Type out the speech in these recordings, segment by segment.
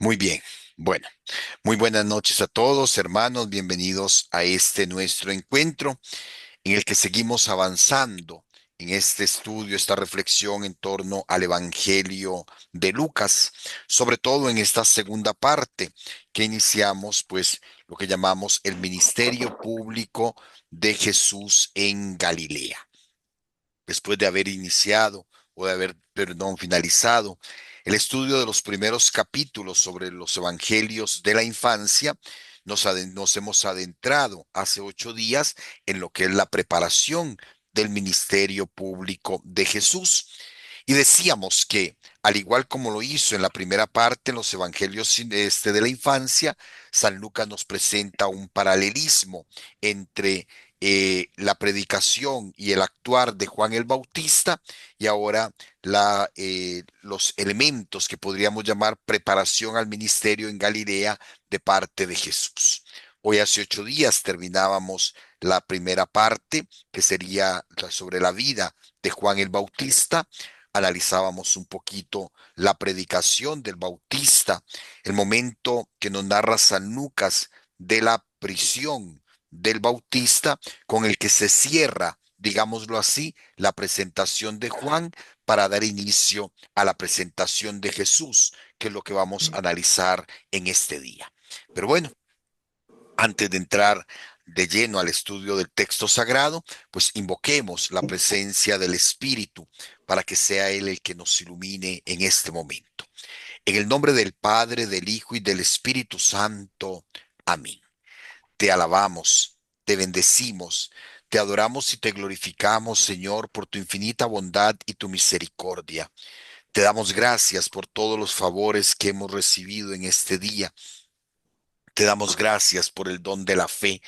Muy bien. Bueno, muy buenas noches a todos, hermanos. Bienvenidos a este nuestro encuentro en el que seguimos avanzando en este estudio, esta reflexión en torno al Evangelio de Lucas, sobre todo en esta segunda parte que iniciamos, pues lo que llamamos el ministerio público de Jesús en Galilea. Después de haber iniciado o de haber, perdón, finalizado el estudio de los primeros capítulos sobre los evangelios de la infancia, nos hemos adentrado hace 8 días en lo que es la preparación del ministerio público de Jesús. Y decíamos que, al igual como lo hizo en la primera parte en los evangelios de la infancia, San Lucas nos presenta un paralelismo entre la predicación y el actuar de Juan el Bautista y ahora los elementos que podríamos llamar preparación al ministerio en Galilea de parte de Jesús. Hoy hace 8 días terminábamos la primera parte, que sería sobre la vida de Juan el Bautista. Analizábamos un poquito la predicación del Bautista, el momento que nos narra San Lucas de la prisión del Bautista, con el que se cierra, digámoslo así, la presentación de Juan para dar inicio a la presentación de Jesús, que es lo que vamos a analizar en este día. Pero bueno, antes de entrar de lleno al estudio del texto sagrado, pues invoquemos la presencia del Espíritu para que sea Él el que nos ilumine en este momento. En el nombre del Padre, del Hijo y del Espíritu Santo. Amén. Te alabamos, te bendecimos, te adoramos y te glorificamos, Señor, por tu infinita bondad y tu misericordia. Te damos gracias por todos los favores que hemos recibido en este día. Te damos gracias por el don de la fe.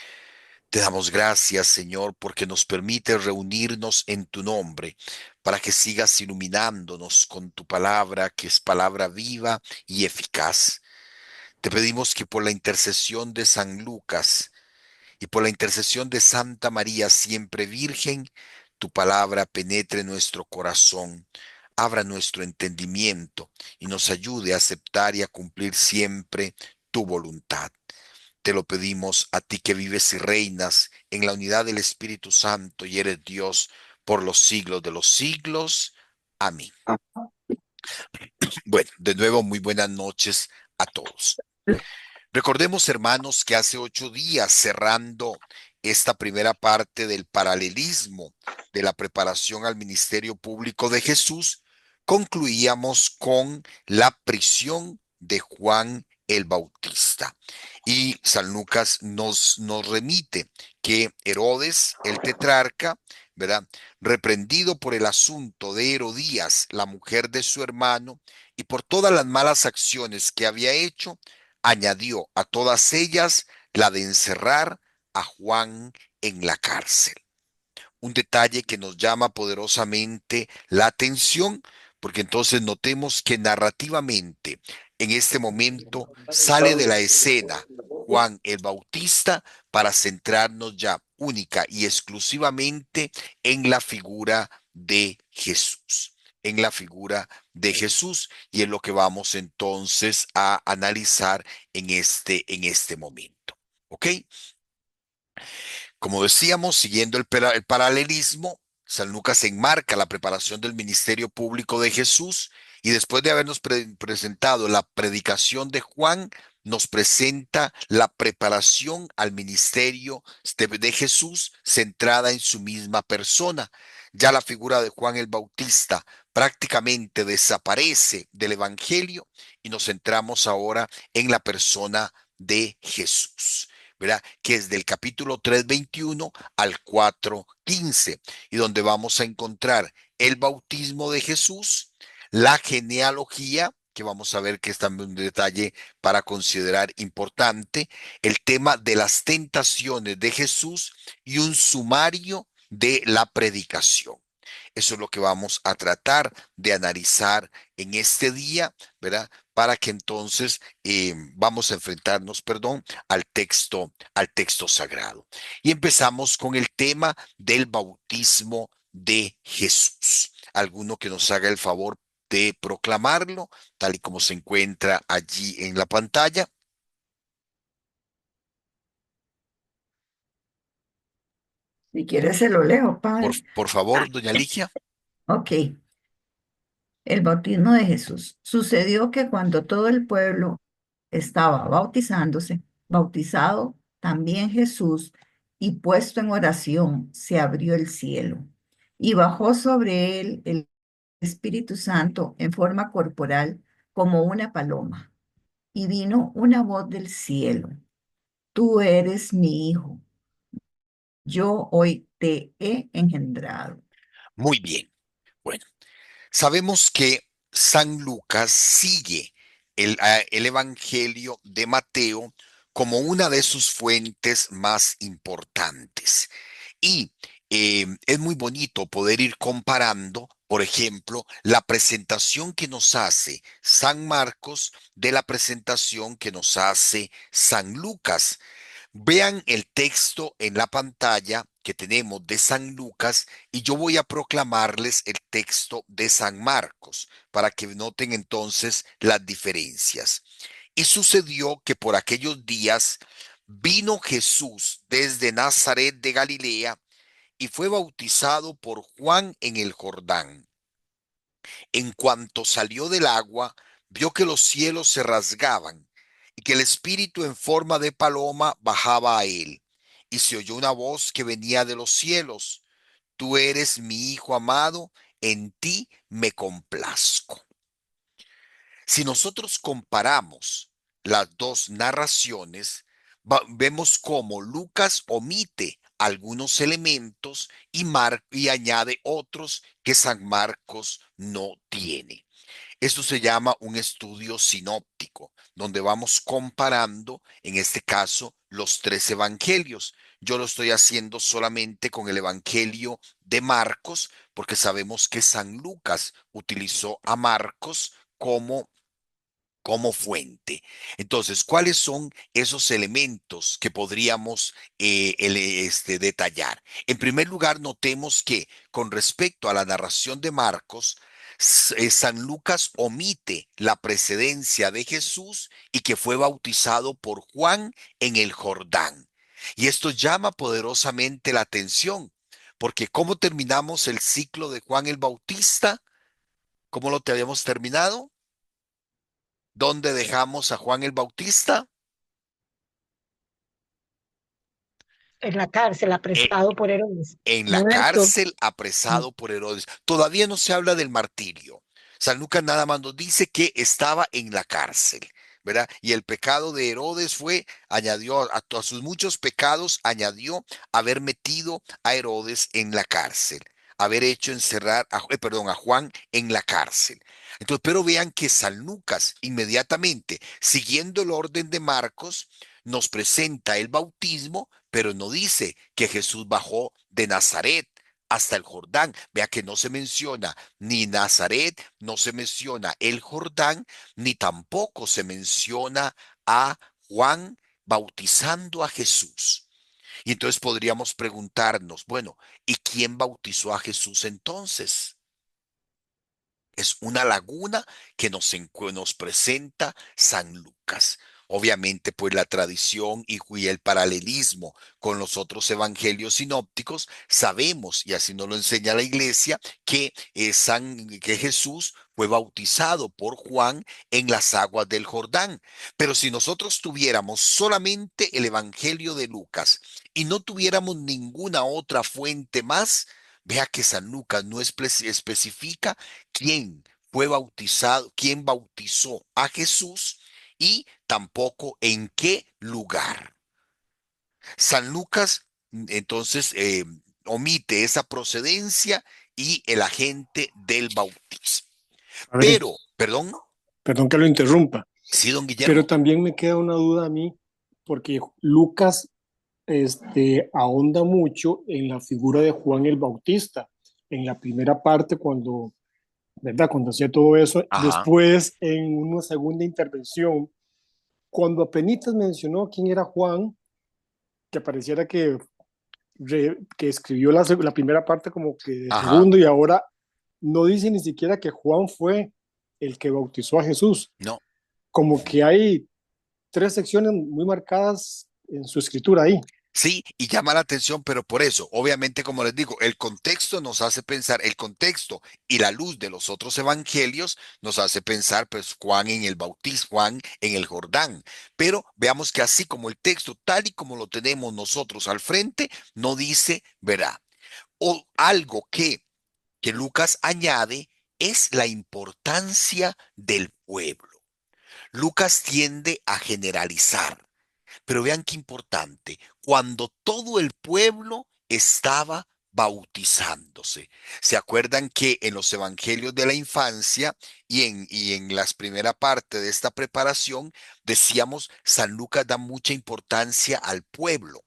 Te damos gracias, Señor, porque nos permite reunirnos en tu nombre, para que sigas iluminándonos con tu palabra, que es palabra viva y eficaz. Te pedimos que por la intercesión de San Lucas y por la intercesión de Santa María, siempre Virgen, tu palabra penetre nuestro corazón, abra nuestro entendimiento y nos ayude a aceptar y a cumplir siempre tu voluntad. Te lo pedimos a ti que vives y reinas en la unidad del Espíritu Santo y eres Dios por los siglos de los siglos. Amén. Bueno, de nuevo, muy buenas noches a todos. Recordemos, hermanos, que hace 8 días, cerrando esta primera parte del paralelismo de la preparación al ministerio público de Jesús, concluíamos con la prisión de Juan el Bautista. Y San Lucas nos remite que Herodes, el tetrarca, ¿verdad? Reprendido por el asunto de Herodías, la mujer de su hermano, y por todas las malas acciones que había hecho, añadió a todas ellas la de encerrar a Juan en la cárcel. Un detalle que nos llama poderosamente la atención, porque entonces notemos que narrativamente en este momento sale de la escena Juan el Bautista para centrarnos ya única y exclusivamente en la figura de Jesús, en la figura de Jesús, y es lo que vamos entonces a analizar en este momento. ¿Ok? Como decíamos, siguiendo el paralelismo, San Lucas enmarca la preparación del ministerio público de Jesús y después de habernos presentado la predicación de Juan, nos presenta la preparación al ministerio de Jesús centrada en su misma persona. Ya la figura de Juan el Bautista prácticamente desaparece del Evangelio y nos centramos ahora en la persona de Jesús. ¿Verdad? Que es del capítulo 3:21 al 4:15, y donde vamos a encontrar el bautismo de Jesús, la genealogía, que vamos a ver que es también un detalle para considerar importante, el tema de las tentaciones de Jesús y un sumario de la predicación. Eso es lo que vamos a tratar de analizar en este día, ¿verdad? Para que entonces vamos a enfrentarnos, perdón, al texto sagrado. Y empezamos con el tema del bautismo de Jesús. Alguno que nos haga el favor de proclamarlo, tal y como se encuentra allí en la pantalla. Si quieres se lo leo, padre. Por favor, doña Ligia. Ok, el bautismo de Jesús. Sucedió que cuando todo el pueblo estaba bautizándose, bautizado también Jesús, y puesto en oración, se abrió el cielo y bajó sobre él el Espíritu Santo en forma corporal como una paloma. Y vino una voz del cielo: Tú eres mi hijo, yo hoy te he engendrado. Muy bien. Bueno, sabemos que San Lucas sigue el Evangelio de Mateo como una de sus fuentes más importantes. Y es muy bonito poder ir comparando, por ejemplo, la presentación que nos hace San Marcos de la presentación que nos hace San Lucas. Vean el texto en la pantalla que tenemos de San Lucas y yo voy a proclamarles el texto de San Marcos para que noten entonces las diferencias. Y sucedió que por aquellos días vino Jesús desde Nazaret de Galilea y fue bautizado por Juan en el Jordán. En cuanto salió del agua, vio que los cielos se rasgaban y que el Espíritu en forma de paloma bajaba a él. Y se oyó una voz que venía de los cielos: Tú eres mi Hijo amado, en ti me complazco. Si nosotros comparamos las dos narraciones, vemos cómo Lucas omite algunos elementos y añade otros que San Marcos no tiene. Esto se llama un estudio sinóptico, donde vamos comparando, en este caso, los tres evangelios. Yo lo estoy haciendo solamente con el evangelio de Marcos, porque sabemos que San Lucas utilizó a Marcos como fuente. Entonces, ¿cuáles son esos elementos que podríamos detallar? En primer lugar, notemos que con respecto a la narración de Marcos, San Lucas omite la precedencia de Jesús y que fue bautizado por Juan en el Jordán. Y esto llama poderosamente la atención, porque ¿cómo terminamos el ciclo de Juan el Bautista? ¿Cómo lo te habíamos terminado? ¿Dónde dejamos a Juan el Bautista? En la cárcel, E- apresado por Herodes, en la muerto. cárcel, apresado por Herodes. Todavía no se habla del martirio. San Lucas nada más nos dice que estaba en la cárcel, ¿verdad? Y el pecado de Herodes fue, añadió a sus muchos pecados, añadió haber metido a Herodes en la cárcel, haber hecho encerrar a Juan en la cárcel. Entonces, pero vean que San Lucas inmediatamente, siguiendo el orden de Marcos, nos presenta el bautismo, pero no dice que Jesús bajó de Nazaret hasta el Jordán. Vea que no se menciona ni Nazaret, no se menciona el Jordán, ni tampoco se menciona a Juan bautizando a Jesús. Y entonces podríamos preguntarnos, bueno, ¿y quién bautizó a Jesús entonces? Es una laguna que nos presenta San Lucas. Obviamente, pues la tradición y el paralelismo con los otros evangelios sinópticos, sabemos, y así nos lo enseña la iglesia, que Jesús fue bautizado por Juan en las aguas del Jordán. Pero si nosotros tuviéramos solamente el evangelio de Lucas y no tuviéramos ninguna otra fuente más, vea que San Lucas no especifica quién fue bautizado, quién bautizó a Jesús y tampoco en qué lugar. San Lucas entonces omite esa procedencia y el agente del bautismo. Padre, Pero, perdón, perdón que lo interrumpa, sí, don pero Guillermo. también me queda una duda a mí, porque Lucas ahonda mucho en la figura de Juan el Bautista, en la primera parte cuando, ¿verdad? Cuando hacía todo eso, Ajá, después en una segunda intervención, cuando apenas mencionó quién era Juan, que pareciera que escribió la primera parte como que de ajá. segundo y ahora no dice ni siquiera que Juan fue el que bautizó a Jesús. No. Como que hay tres secciones muy marcadas en su escritura ahí. Sí, y llama la atención, pero por eso, obviamente, como les digo, el contexto nos hace pensar, el contexto y la luz de los otros evangelios nos hace pensar, pues, Juan en el bautismo, Juan en el Jordán. Pero veamos que así como el texto, tal y como lo tenemos nosotros al frente, no dice, verá. O algo que Lucas añade es la importancia del pueblo. Lucas tiende a generalizar. Pero vean qué importante, cuando todo el pueblo estaba bautizándose. ¿Se acuerdan que en los evangelios de la infancia y en las primera parte de esta preparación decíamos, San Lucas da mucha importancia al pueblo?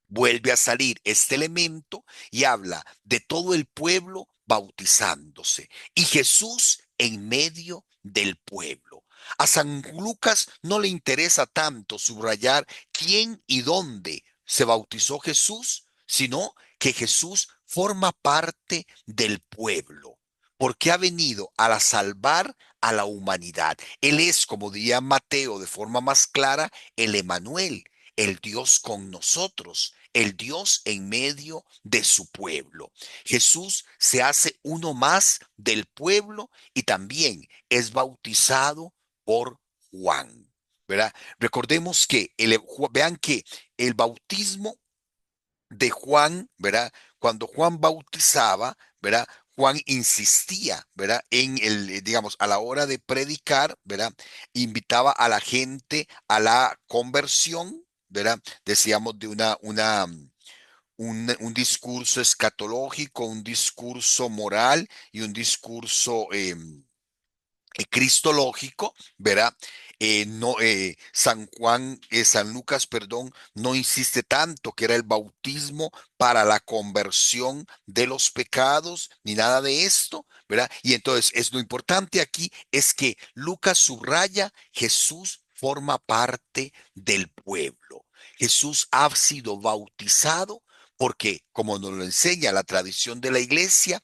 Vuelve a salir este elemento y habla de todo el pueblo bautizándose y Jesús en medio del pueblo. A San Lucas no le interesa tanto subrayar quién y dónde se bautizó Jesús, sino que Jesús forma parte del pueblo, porque ha venido a salvar a la humanidad. Él es, como diría Mateo de forma más clara, el Emanuel, el Dios con nosotros, el Dios en medio de su pueblo. Jesús se hace uno más del pueblo y también es bautizado por Juan, ¿verdad? Recordemos que, vean que el bautismo de Juan, ¿verdad? Cuando Juan bautizaba, ¿verdad? Juan insistía, ¿verdad? En digamos, a la hora de predicar, ¿verdad? Invitaba a la gente a la conversión, ¿verdad? Decíamos de un discurso escatológico, un discurso moral y un discurso cristológico, ¿verdad? No, San Lucas, perdón, no insiste tanto que era el bautismo para la conversión de los pecados, ni nada de esto, ¿verdad? Y entonces es lo importante aquí es que Lucas subraya, Jesús forma parte del pueblo. Jesús ha sido bautizado porque, como nos lo enseña la tradición de la iglesia,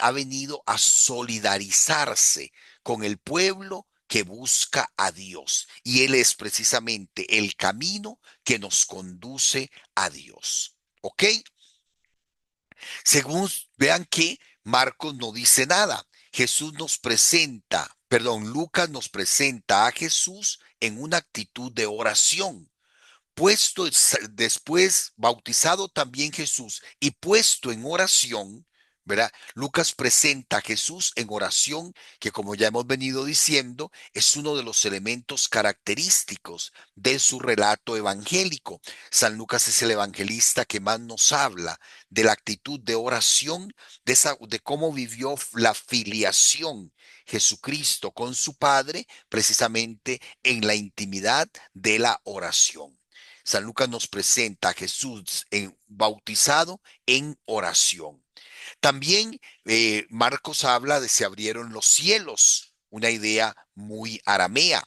ha venido a solidarizarse con el pueblo que busca a Dios. Y Él es precisamente el camino que nos conduce a Dios. ¿Ok? Según vean que Marcos no dice nada. Jesús nos presenta, perdón, Lucas nos presenta a Jesús en una actitud de oración. Después, bautizado también Jesús y puesto en oración, ¿verdad? Lucas presenta a Jesús en oración, que como ya hemos venido diciendo, es uno de los elementos característicos de su relato evangélico. San Lucas es el evangelista que más nos habla de la actitud de oración, de cómo vivió la filiación Jesucristo con su Padre, precisamente en la intimidad de la oración. San Lucas nos presenta a Jesús bautizado en oración. También Marcos habla de se abrieron los cielos, una idea muy aramea,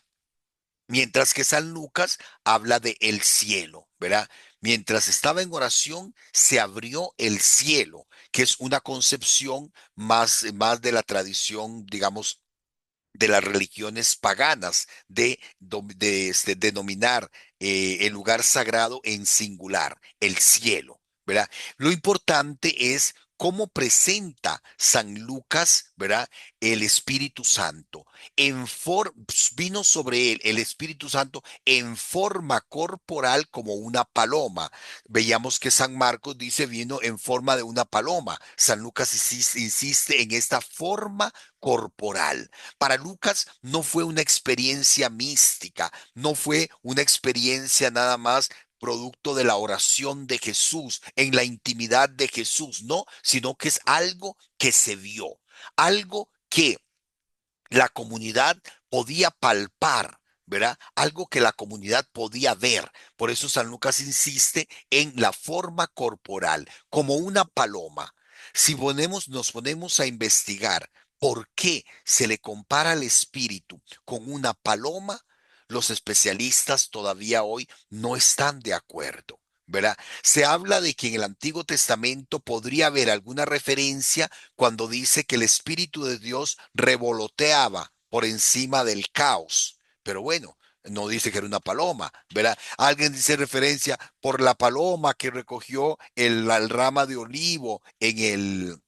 mientras que San Lucas habla de el cielo, ¿verdad? Mientras estaba en oración, se abrió el cielo, que es una concepción más de la tradición, digamos, de las religiones paganas, de denominar el lugar sagrado en singular, el cielo, ¿verdad? Lo importante es cómo presenta San Lucas, ¿verdad? El Espíritu Santo. Vino sobre él el Espíritu Santo en forma corporal como una paloma. Veíamos que San Marcos dice vino en forma de una paloma. San Lucas insiste en esta forma corporal. Para Lucas no fue una experiencia mística, no fue una experiencia nada más producto de la oración de Jesús, en la intimidad de Jesús, no, sino que es algo que se vio, algo que la comunidad podía palpar, ¿verdad? Algo que la comunidad podía ver. Por eso San Lucas insiste en la forma corporal, como una paloma. Si nos ponemos a investigar por qué se le compara al espíritu con una paloma, los especialistas todavía hoy no están de acuerdo. ¿verdad? Se habla de que en el Antiguo Testamento podría haber alguna referencia cuando dice que el Espíritu de Dios revoloteaba por encima del caos. Pero bueno, no dice que era una paloma, ¿verdad? Alguien dice referencia por la paloma que recogió el rama de olivo en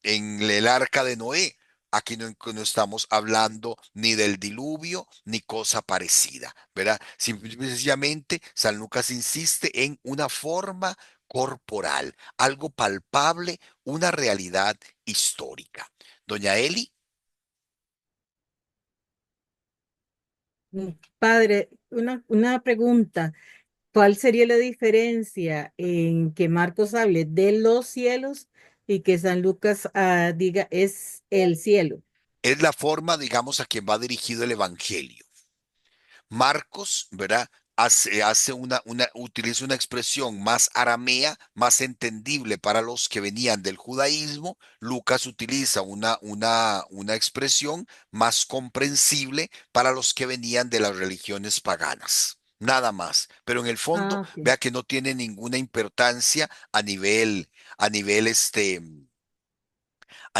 el arca de Noé. Aquí no estamos hablando ni del diluvio ni cosa parecida, ¿verdad? Sencillamente, San Lucas insiste en una forma corporal, algo palpable, una realidad histórica. Doña Eli, Padre, una pregunta. ¿Cuál sería la diferencia en que Marcos hable de los cielos y que San Lucas diga es el cielo? es la forma, digamos, a quien va dirigido el Evangelio. Marcos, ¿verdad? Utiliza una expresión más aramea, más entendible para los que venían del judaísmo. Lucas utiliza una expresión más comprensible para los que venían de las religiones paganas. Nada más. Pero en el fondo, Ah, ok. vea que no tiene ninguna importancia a nivel a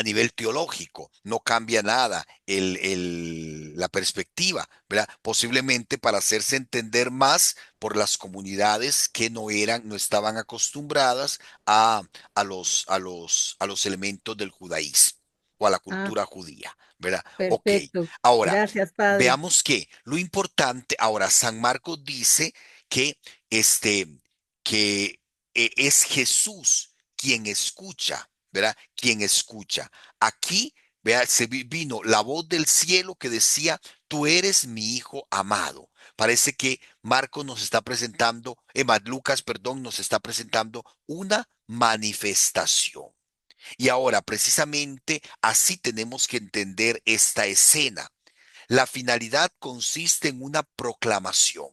nivel teológico, no cambia nada la perspectiva, ¿verdad? Posiblemente para hacerse entender más por las comunidades que no estaban acostumbradas a, a los elementos del judaísmo o a la Ah, cultura judía, ¿verdad? Ok, perfecto. ahora, Gracias, Padre. veamos que lo importante, ahora San Marcos dice que, que es Jesús quien escucha, ¿verdad? Quien escucha. Aquí, vea, vino la voz del cielo que decía, tú eres mi hijo amado. Parece que Marcos nos está presentando, Lucas, perdón, nos está presentando una manifestación. Y ahora, precisamente así tenemos que entender esta escena. La finalidad consiste en una proclamación,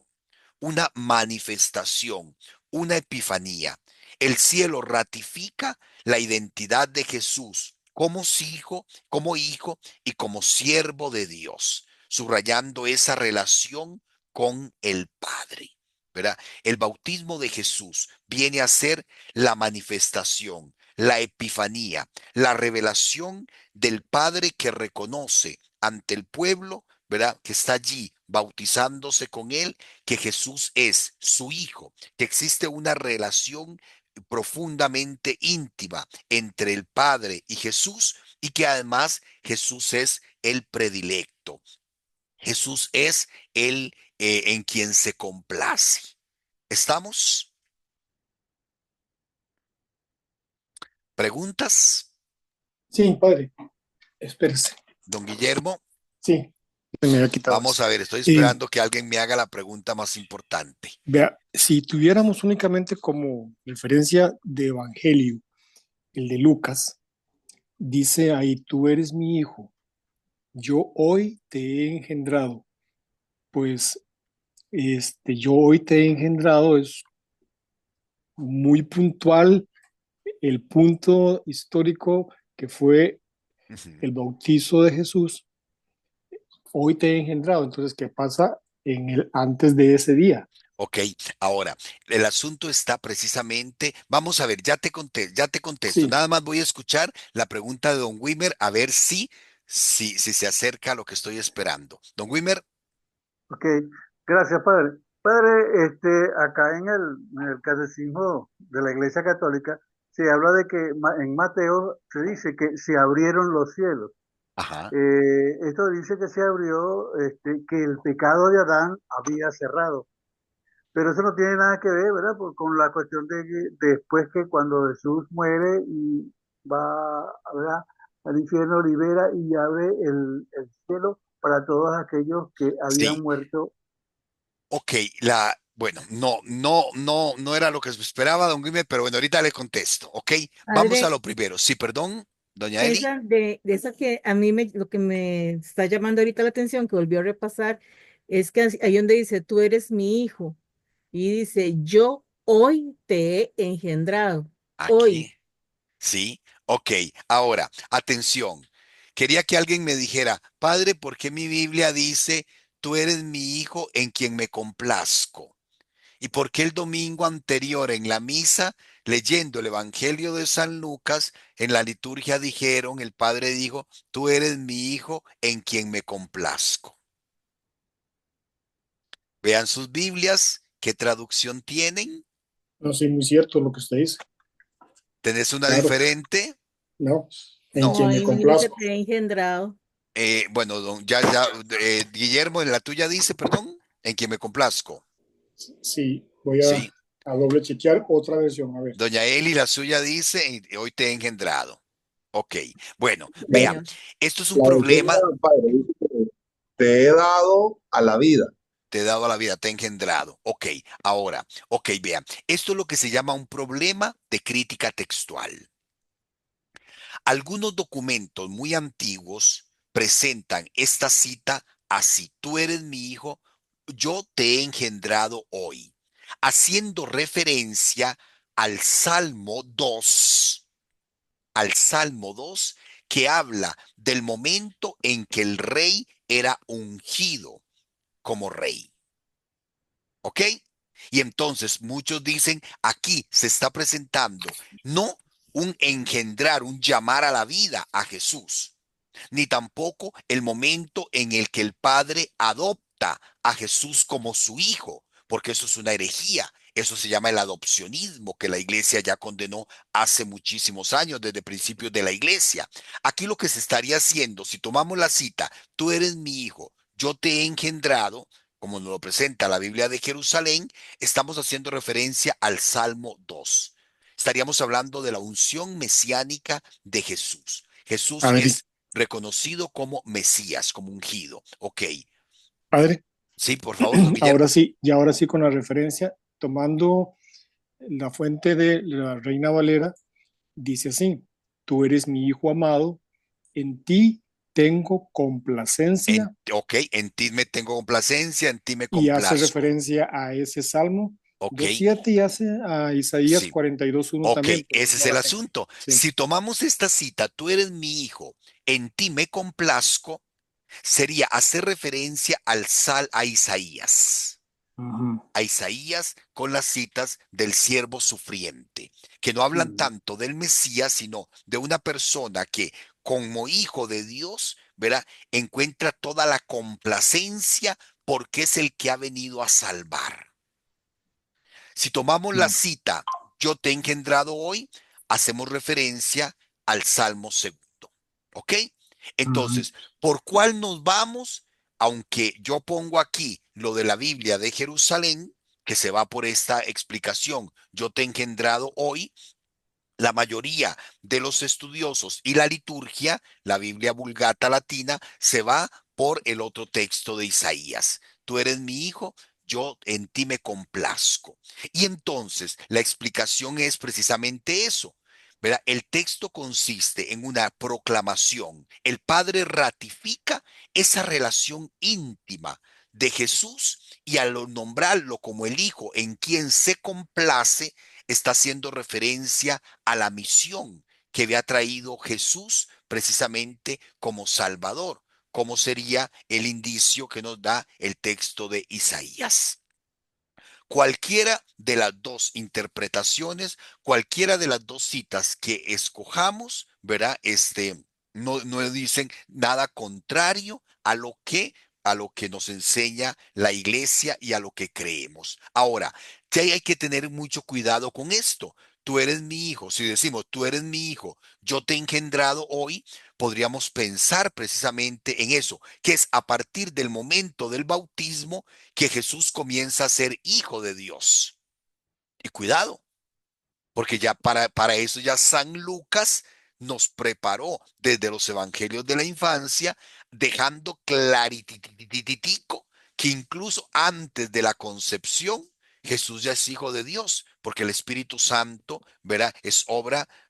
una manifestación, una epifanía. El cielo ratifica la identidad de Jesús como hijo y como siervo de Dios, subrayando esa relación con el Padre. ¿Verdad? El bautismo de Jesús viene a ser la manifestación, la epifanía, la revelación del Padre que reconoce ante el pueblo, ¿verdad? Que está allí bautizándose con él, que Jesús es su hijo, que existe una relación profundamente íntima entre el Padre y Jesús y que además Jesús es el predilecto. Jesús es el en quien se complace. ¿Estamos? ¿Preguntas? Sí, padre, espérese. Don Guillermo, Sí, se me había quitado vamos eso. a ver, estoy Eh, esperando que alguien me haga la pregunta más importante. Vea, si tuviéramos únicamente como referencia de Evangelio, el de Lucas, dice ahí, tú eres mi hijo, yo hoy te he engendrado. Pues yo hoy te he engendrado es muy puntual el punto histórico que fue Ujú. el bautizo de Jesús. Hoy te he engendrado. Entonces, ¿qué pasa en el antes de ese día? Ok, ahora, el asunto está precisamente, vamos a ver, ya te contesto, Sí, nada más voy a escuchar la pregunta de Don Wimmer a ver si se acerca a lo que estoy esperando. Don Wimmer, Ok, gracias, padre. Padre, acá en el Catecismo de la Iglesia Católica se habla de que en Mateo se dice que se abrieron los cielos. ajá, Esto dice que se abrió, que el pecado de Adán había cerrado. Pero eso no tiene nada que ver, ¿verdad? Con la cuestión de que después que cuando Jesús muere y va, ¿verdad? Al infierno, libera y abre el cielo para todos aquellos que habían sí, muerto. ok, bueno, no era lo que esperaba, Don Wimmer, pero bueno, ahorita le contesto, ok, vamos a Padre, lo primero, sí, perdón, Doña Eli, esa de esa que a mí lo que me está llamando ahorita la atención, que volvió a repasar, es que ahí donde dice, tú eres mi hijo, y dice, yo hoy te he engendrado. aquí, Hoy. sí, ok, ahora, atención, quería que alguien me dijera, Padre, ¿por qué mi Biblia dice, tú eres mi hijo en quien me complazco? ¿Y por qué el domingo anterior en la misa, leyendo el Evangelio de San Lucas, en la liturgia dijeron, el Padre dijo, tú eres mi hijo en quien me complazco? Vean sus Biblias, ¿qué traducción tienen? No, sí, muy cierto lo que usted dice. ¿Tenés una Claro, diferente? no, en No. No, quien me ahí me dice complazco. te he engendrado. Bueno, Guillermo en la tuya dice, perdón, en quien me complazco. Sí, voy Sí. a doble chequear otra versión, a ver. Doña Eli, la suya dice, hoy te he engendrado. Ok, bueno, vea, Señor. esto es un La versión problema, del Padre dice que te he dado a la vida. te he dado a la vida, te he engendrado. Ok, ahora, ok, vea, esto es lo que se llama un problema de crítica textual. Algunos documentos muy antiguos presentan esta cita así: tú eres mi hijo, yo te he engendrado hoy, haciendo referencia al Salmo 2, al Salmo 2, que habla del momento en que el rey era ungido como rey. ¿Ok? Y entonces muchos dicen, aquí se está presentando no un engendrar, un llamar a la vida a Jesús, ni tampoco el momento en el que el Padre adopta a Jesús como su hijo, porque eso es una herejía. Eso se llama el adopcionismo, que la iglesia ya condenó hace muchísimos años, desde principios de la iglesia. Aquí lo que se estaría haciendo, si tomamos la cita, tú eres mi hijo, yo te he engendrado, como nos lo presenta la Biblia de Jerusalén, estamos haciendo referencia al Salmo 2. Estaríamos hablando de la unción mesiánica de Jesús. Jesús Padre, es reconocido como Mesías, como ungido. Ok. padre, Sí, por favor, don ahora Guillermo. sí, y ahora sí con la referencia, tomando la fuente de la Reina Valera, dice así, tú eres mi hijo amado, en ti tengo complacencia Ok, en ti me tengo complacencia, en ti me y hace complazco. referencia a ese Salmo Ok, 2.7 y hace a Isaías sí. 42.1 Ok, también, pero ese es no el la tengo. asunto. Sí. Si tomamos esta cita, tú eres mi hijo, en ti me complazco, sería hacer referencia a Isaías. Ajá. A Isaías con las citas del siervo sufriente, que no hablan Ujú. tanto del Mesías, sino de una persona que como hijo de Dios, ¿verdad? Encuentra toda la complacencia porque es el que ha venido a salvar. Si tomamos la cita, yo te he engendrado hoy, hacemos referencia al Salmo segundo. ¿Ok? Ajá. Entonces, ¿por cuál nos vamos? Aunque yo pongo aquí lo de la Biblia de Jerusalén, que se va por esta explicación, yo te he engendrado hoy, la mayoría de los estudiosos y la liturgia, la Biblia Vulgata Latina, se va por el otro texto de Isaías. Tú eres mi hijo, yo en ti me complazco. Y entonces la explicación es precisamente eso. ¿Verdad? El texto consiste en una proclamación. El Padre ratifica esa relación íntima de Jesús y al nombrarlo como el Hijo en quien se complace, está haciendo referencia a la misión que había traído Jesús precisamente como Salvador, como sería el indicio que nos da el texto de Isaías. Cualquiera de las dos interpretaciones, cualquiera de las dos citas que escojamos, ¿verdad? No dicen nada contrario a lo que nos enseña la iglesia y a lo que creemos. Ahora, sí hay que tener mucho cuidado con esto. Tú eres mi hijo. Si decimos, tú eres mi hijo, yo te he engendrado hoy, podríamos pensar precisamente en eso, que es a partir del momento del bautismo que Jesús comienza a ser hijo de Dios. Y cuidado, porque ya para eso ya San Lucas nos preparó desde los evangelios de la infancia, dejando clarititico que incluso antes de la concepción, Jesús ya es hijo de Dios, porque el Espíritu Santo, ¿verdad?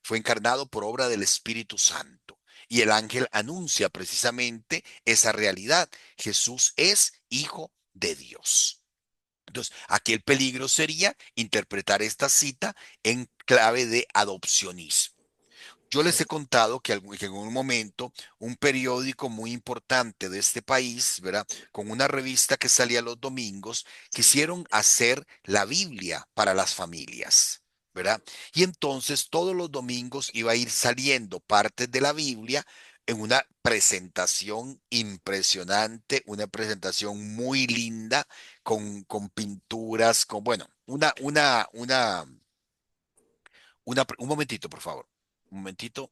Fue encarnado por obra del Espíritu Santo. Y el ángel anuncia precisamente esa realidad. Jesús es hijo de Dios. Entonces, aquí el peligro sería interpretar esta cita en clave de adopcionismo. Yo les he contado que en un momento un periódico muy importante de este país, ¿verdad? Con una revista que salía los domingos, quisieron hacer la Biblia para las familias, ¿verdad? Y entonces todos los domingos iba a ir saliendo partes de la Biblia en una presentación impresionante, una presentación muy linda, con pinturas, con, bueno, un momentito, por favor. Un momentito.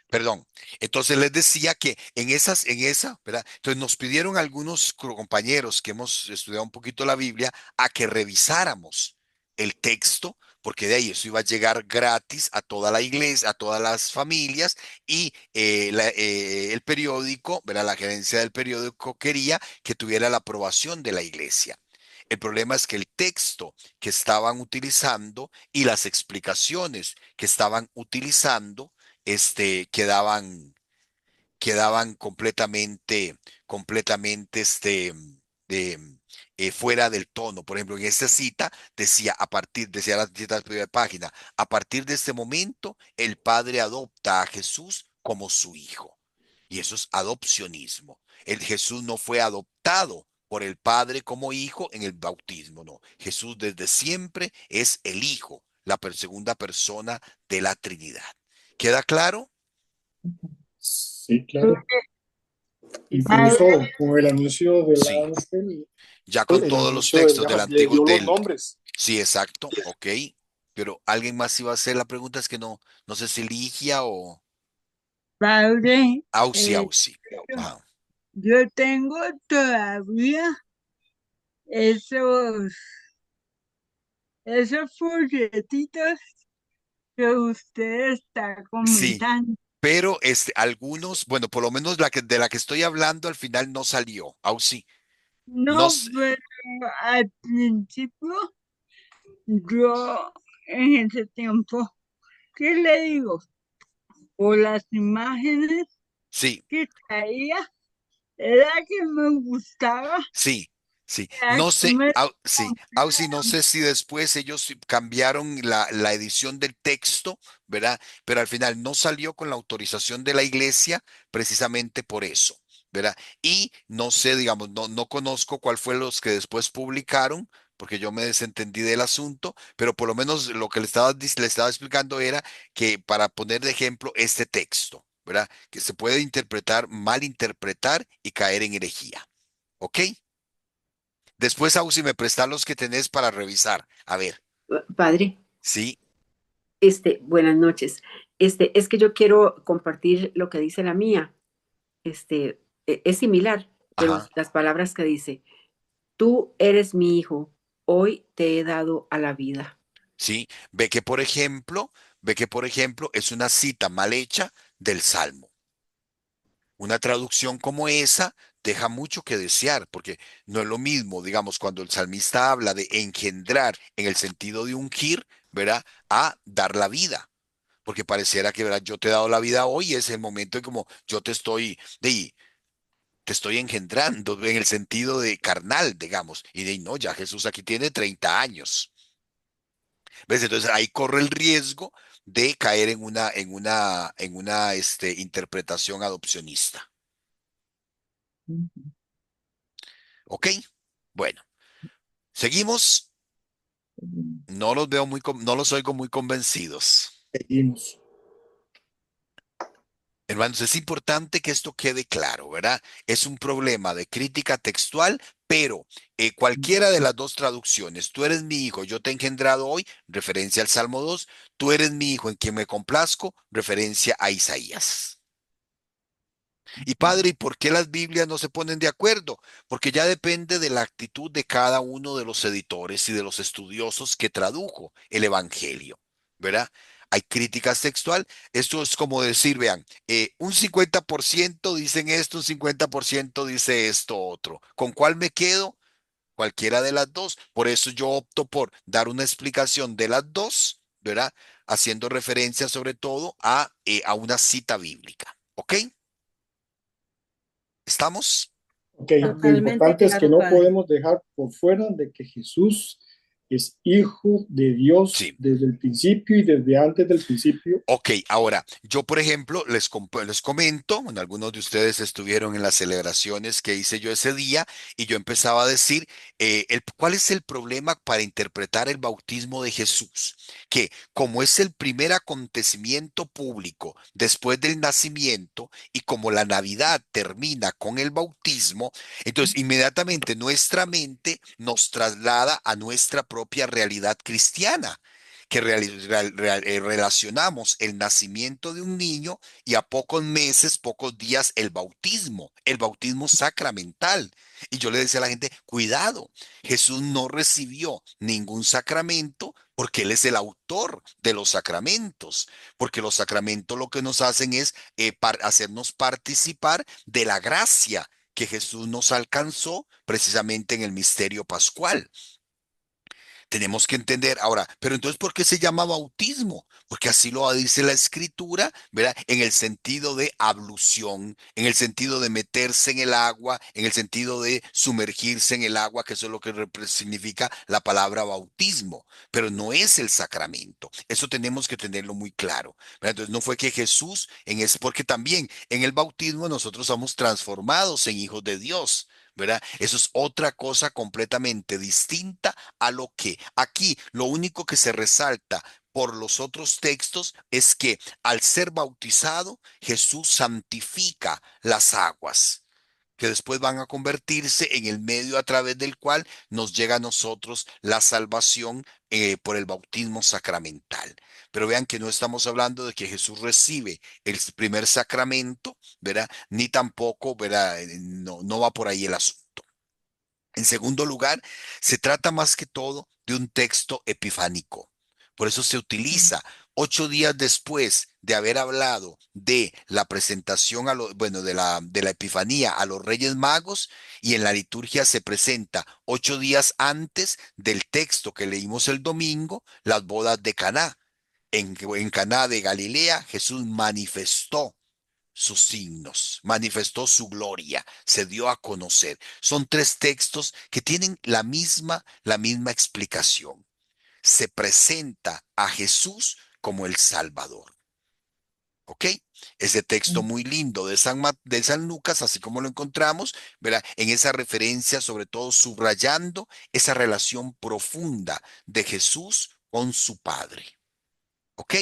Perdón. Entonces les decía que ¿verdad? Entonces nos pidieron algunos compañeros que hemos estudiado un poquito la Biblia a que revisáramos el texto, porque de ahí eso iba a llegar gratis a toda la iglesia, a todas las familias, y el periódico, ¿verdad? La gerencia del periódico quería que tuviera la aprobación de la iglesia. El problema es que el texto que estaban utilizando y las explicaciones que estaban utilizando quedaban completamente de, fuera del tono. Por ejemplo, en esta cita decía la cita de la primera página, a partir de este momento, el padre adopta a Jesús como su hijo. Y eso es adopcionismo. El Jesús no fue adoptado por el padre como hijo en el bautismo, no. Jesús desde siempre es el hijo, la segunda persona de la Trinidad. ¿Queda claro? Sí, claro. Padre, Incluso con el anuncio del Sí, ángel, ya con pues, el todos los anuncio del textos del le antiguo, dio los nombres. sí, exacto, ok. Pero alguien más iba a hacer la pregunta, es que no sé si Ligia o padre, Ausi, eh, Ausi. Ajá. yo tengo todavía esos, esos folletitos que usted está Sí, comentando. pero algunos, bueno, por lo menos de la que estoy hablando al final no salió, Ausi. No, No, pero al principio, yo en ese tiempo, ¿qué le digo? Por las imágenes sí, que traía, era que me gustaba, sí, sí. era No que sé, me sí, Ausi, no sé si después ellos sí cambiaron la edición del texto, ¿verdad? Pero al final no salió con la autorización de la iglesia precisamente por eso, ¿verdad? Y no sé, digamos, no conozco cuál fue los que después publicaron, porque yo me desentendí del asunto, pero por lo menos lo que le estaba explicando era que para poner de ejemplo este texto, ¿verdad? Que se puede interpretar, malinterpretar y caer en herejía. ¿Ok? Después, Ausi, me prestas los que tenés para revisar. A ver, Padre, sí, buenas noches. Es que yo quiero compartir lo que dice la mía. Es similar, pero ajá, las palabras que dice, tú eres mi hijo, hoy te he dado a la vida. sí. Ve que, por ejemplo, es una cita mal hecha del Salmo. Una traducción como esa deja mucho que desear, porque no es lo mismo, digamos, cuando el salmista habla de engendrar en el sentido de ungir, ¿verdad? A dar la vida. Porque pareciera que, ¿verdad? Yo te he dado la vida hoy, es el momento en como yo te estoy engendrando en el sentido de carnal, digamos. Y de no, ya Jesús aquí tiene 30 años. ¿Ves? Entonces ahí corre el riesgo de caer en una interpretación adopcionista. ¿Ok? Bueno, seguimos. No los oigo muy convencidos. Seguimos. Hermanos, es importante que esto quede claro, ¿verdad? Es un problema de crítica textual, pero cualquiera de las dos traducciones, tú eres mi hijo, yo te he engendrado hoy, referencia al Salmo 2, tú eres mi hijo en quien me complazco, referencia a Isaías. Y padre, ¿y por qué las Biblias no se ponen de acuerdo? Porque ya depende de la actitud de cada uno de los editores y de los estudiosos que tradujo el Evangelio, ¿verdad? Hay críticas textual. Esto es como decir, vean, un 50% dicen esto, un 50% dice esto otro. ¿Con cuál me quedo? Cualquiera de las dos. Por eso yo opto por dar una explicación de las dos, ¿verdad? Haciendo referencia sobre todo a una cita bíblica. ¿Ok? ¿Estamos? Ok, lo Totalmente importante es que claro, no padre. podemos dejar por fuera de que Jesús es hijo de Dios Sí. desde el principio y desde antes del principio. Ok, ahora, yo por ejemplo les comento, bueno, algunos de ustedes estuvieron en las celebraciones que hice yo ese día y yo empezaba a decir, ¿cuál es el problema para interpretar el bautismo de Jesús? Que como es el primer acontecimiento público después del nacimiento y como la Navidad termina con el bautismo, entonces inmediatamente nuestra mente nos traslada a nuestra propia realidad cristiana que relacionamos el nacimiento de un niño y a pocos meses, pocos días, el bautismo sacramental. Y yo le decía a la gente, cuidado, Jesús no recibió ningún sacramento porque Él es el autor de los sacramentos, porque los sacramentos lo que nos hacen es hacernos participar de la gracia que Jesús nos alcanzó precisamente en el misterio pascual. Tenemos que entender ahora, pero entonces, ¿por qué se llama bautismo? Porque así lo dice la escritura, ¿verdad? En el sentido de ablución, en el sentido de meterse en el agua, en el sentido de sumergirse en el agua, que eso es lo que significa la palabra bautismo, pero no es el sacramento. Eso tenemos que tenerlo muy claro, ¿verdad? Entonces, no fue que Jesús, porque también en el bautismo nosotros somos transformados en hijos de Dios. ¿Verdad? Eso es otra cosa completamente distinta a lo que aquí lo único que se resalta por los otros textos es que al ser bautizado, Jesús santifica las aguas que después van a convertirse en el medio a través del cual nos llega a nosotros la salvación por el bautismo sacramental. Pero vean que no estamos hablando de que Jesús recibe el primer sacramento, ¿verdad? Ni tampoco, ¿verdad? No, no va por ahí el asunto. En segundo lugar, se trata más que todo de un texto epifánico. Por eso se utiliza 8 días después de haber hablado de la presentación bueno, de la Epifanía a los Reyes Magos, y en la liturgia se presenta 8 días antes del texto que leímos el domingo, las bodas de Caná. En Caná de Galilea, Jesús manifestó sus signos, manifestó su gloria, se dio a conocer. Son tres textos que tienen la misma explicación. Se presenta a Jesús como el Salvador. ¿Ok? Ese texto muy lindo de San Lucas, así como lo encontramos, ¿verdad? En esa referencia, sobre todo subrayando esa relación profunda de Jesús con su Padre. ¿Ok?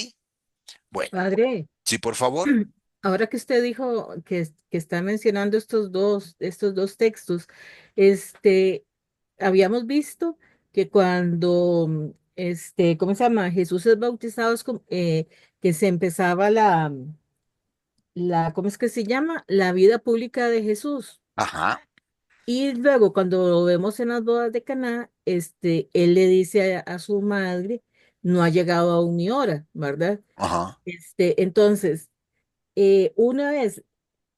Bueno, Padre, sí, por favor. ahora que usted dijo que está mencionando estos dos textos, este, habíamos visto que cuando, ¿cómo se llama? Jesús es bautizado, que se empezaba ¿cómo es que se llama? La vida pública de Jesús. Ajá, Y luego cuando lo vemos en las bodas de Caná, él le dice a su madre, no ha llegado aún mi hora, ¿verdad? ajá. Entonces, una vez,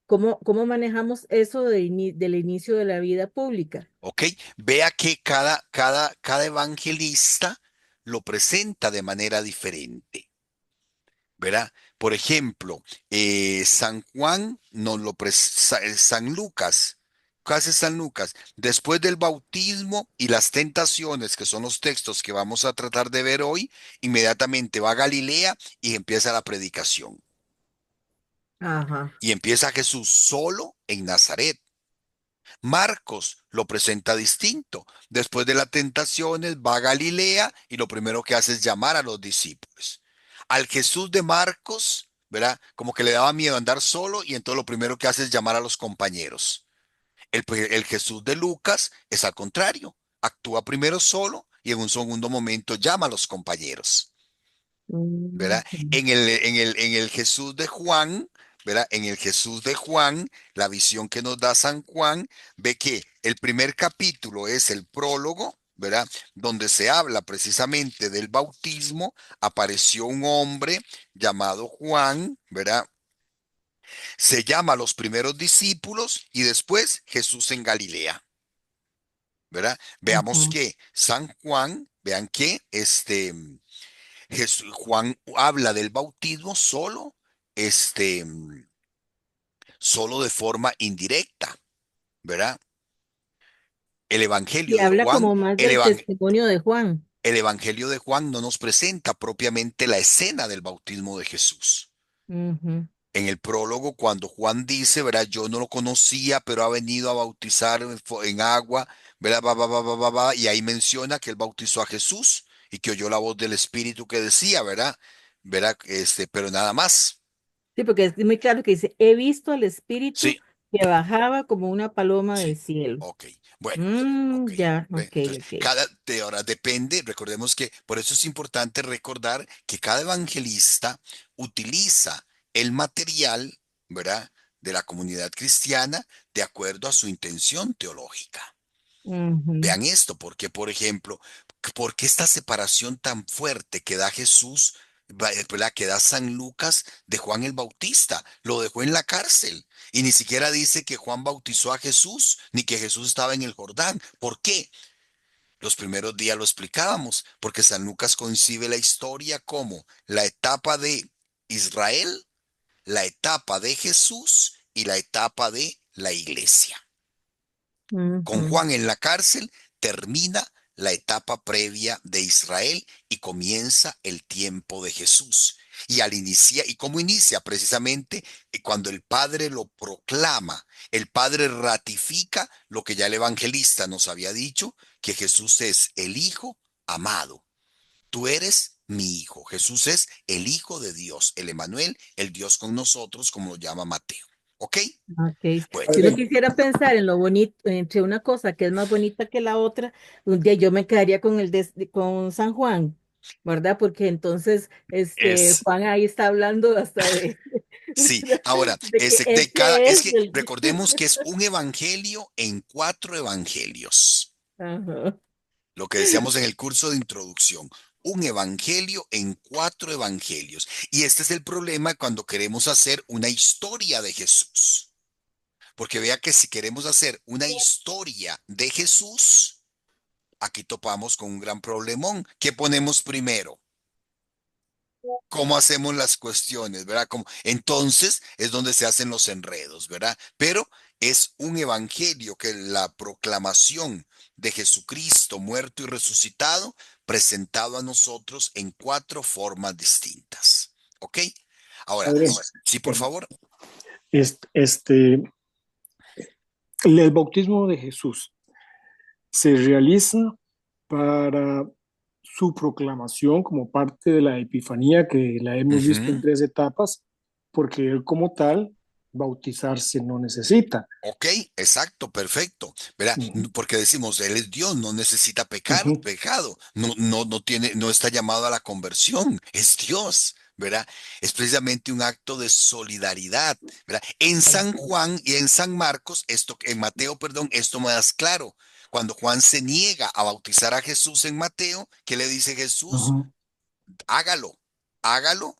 ¿cómo manejamos eso del inicio de la vida pública? ¿Ok? Vea que cada evangelista lo presenta de manera diferente, ¿verdad? Por ejemplo, San Juan nos San Lucas, ¿qué hace San Lucas? Después del bautismo y las tentaciones, que son los textos que vamos a tratar de ver hoy, inmediatamente va a Galilea y empieza la predicación. Ajá. Y empieza Jesús solo en Nazaret. Marcos lo presenta distinto. Después de las tentaciones va a Galilea y lo primero que hace es llamar a los discípulos. Al Jesús de Marcos, ¿verdad? Como que le daba miedo andar solo y entonces lo primero que hace es llamar a los compañeros. El Jesús de Lucas es al contrario. Actúa primero solo y en un segundo momento llama a los compañeros. ¿Verdad? Mm. En el Jesús de Juan, ¿verdad? En el Jesús de Juan, la visión que nos da San Juan, ve que el primer capítulo es el prólogo, ¿verdad? Donde se habla precisamente del bautismo. Apareció un hombre llamado Juan, ¿verdad? Se llama a los primeros discípulos y después Jesús en Galilea, ¿verdad? Veamos Ajá. que San Juan, vean que Juan habla del bautismo solo, este, solo de forma indirecta, ¿verdad? El Y Evangelio de habla Juan, como más del testimonio de Juan. el Evangelio de Juan no nos presenta propiamente la escena del bautismo de Jesús. Ujú. En el prólogo, cuando Juan dice, ¿verdad? Yo no lo conocía, pero ha venido a bautizar en agua, ¿verdad? Y ahí menciona que él bautizó a Jesús y que oyó la voz del Espíritu que decía, ¿verdad? ¿Verdad? Pero nada más. Sí, porque es muy claro que dice, he visto al Espíritu Sí, que bajaba como una paloma sí. del cielo. Ok. Bueno, ok. Ya, Ve, ok, entonces, ok. ahora depende, recordemos que por eso es importante recordar que cada evangelista utiliza el material, ¿verdad? De la comunidad cristiana de acuerdo a su intención teológica. Ujú. Vean esto, porque, por ejemplo, ¿por qué esta separación tan fuerte que da Jesús, ¿verdad? Que da San Lucas de Juan el Bautista? Lo dejó en la cárcel y ni siquiera dice que Juan bautizó a Jesús, ni que Jesús estaba en el Jordán. ¿Por qué? Los primeros días lo explicábamos, porque San Lucas concibe la historia como la etapa de Israel, la etapa de Jesús y la etapa de la iglesia. Con Ujú. Juan en la cárcel termina la etapa previa de Israel y comienza el tiempo de Jesús. ¿Y cómo inicia? Precisamente cuando el Padre lo proclama, el Padre ratifica lo que ya el evangelista nos había dicho, que Jesús es el Hijo amado. Tú eres mi Hijo. Jesús es el Hijo de Dios, el Emanuel, el Dios con nosotros, como lo llama Mateo. ¿Ok? Ok. Bueno, Si uno quisiera pensar en lo bonito, entre una cosa que es más bonita que la otra, un día yo me quedaría con con San Juan, ¿verdad? Porque entonces es Juan ahí está hablando hasta sí, ahora, de que ese es es que el. recordemos que es un evangelio en 4 evangelios. Ajá. Lo que decíamos en el curso de introducción, un evangelio en 4 evangelios. Y este es el problema cuando queremos hacer una historia de Jesús. Porque vea que si queremos hacer una historia de Jesús, aquí topamos con un gran problemón. ¿Qué ponemos primero? ¿Cómo hacemos las cuestiones, verdad? Entonces es donde se hacen los enredos, ¿verdad? Pero es un evangelio que la proclamación de Jesucristo muerto y resucitado, presentado a nosotros en 4 formas distintas. ¿Ok? Ahora, Padre, sí, por perdón. favor. Este, el bautismo de Jesús se realiza para su proclamación como parte de la Epifanía, que la hemos visto en Ujú. 3 etapas, porque él como tal bautizarse no necesita. Ok, exacto, perfecto, ¿verdad? Ujú, Porque decimos, Él es Dios, no necesita ujú, pecado, no tiene, no está llamado a la conversión, es Dios, ¿verdad? Es precisamente un acto de solidaridad, ¿verdad? En San Juan y en San Marcos, en Mateo, perdón, esto más claro. Cuando Juan se niega a bautizar a Jesús en Mateo, ¿qué le dice Jesús? ujú, Hágalo, hágalo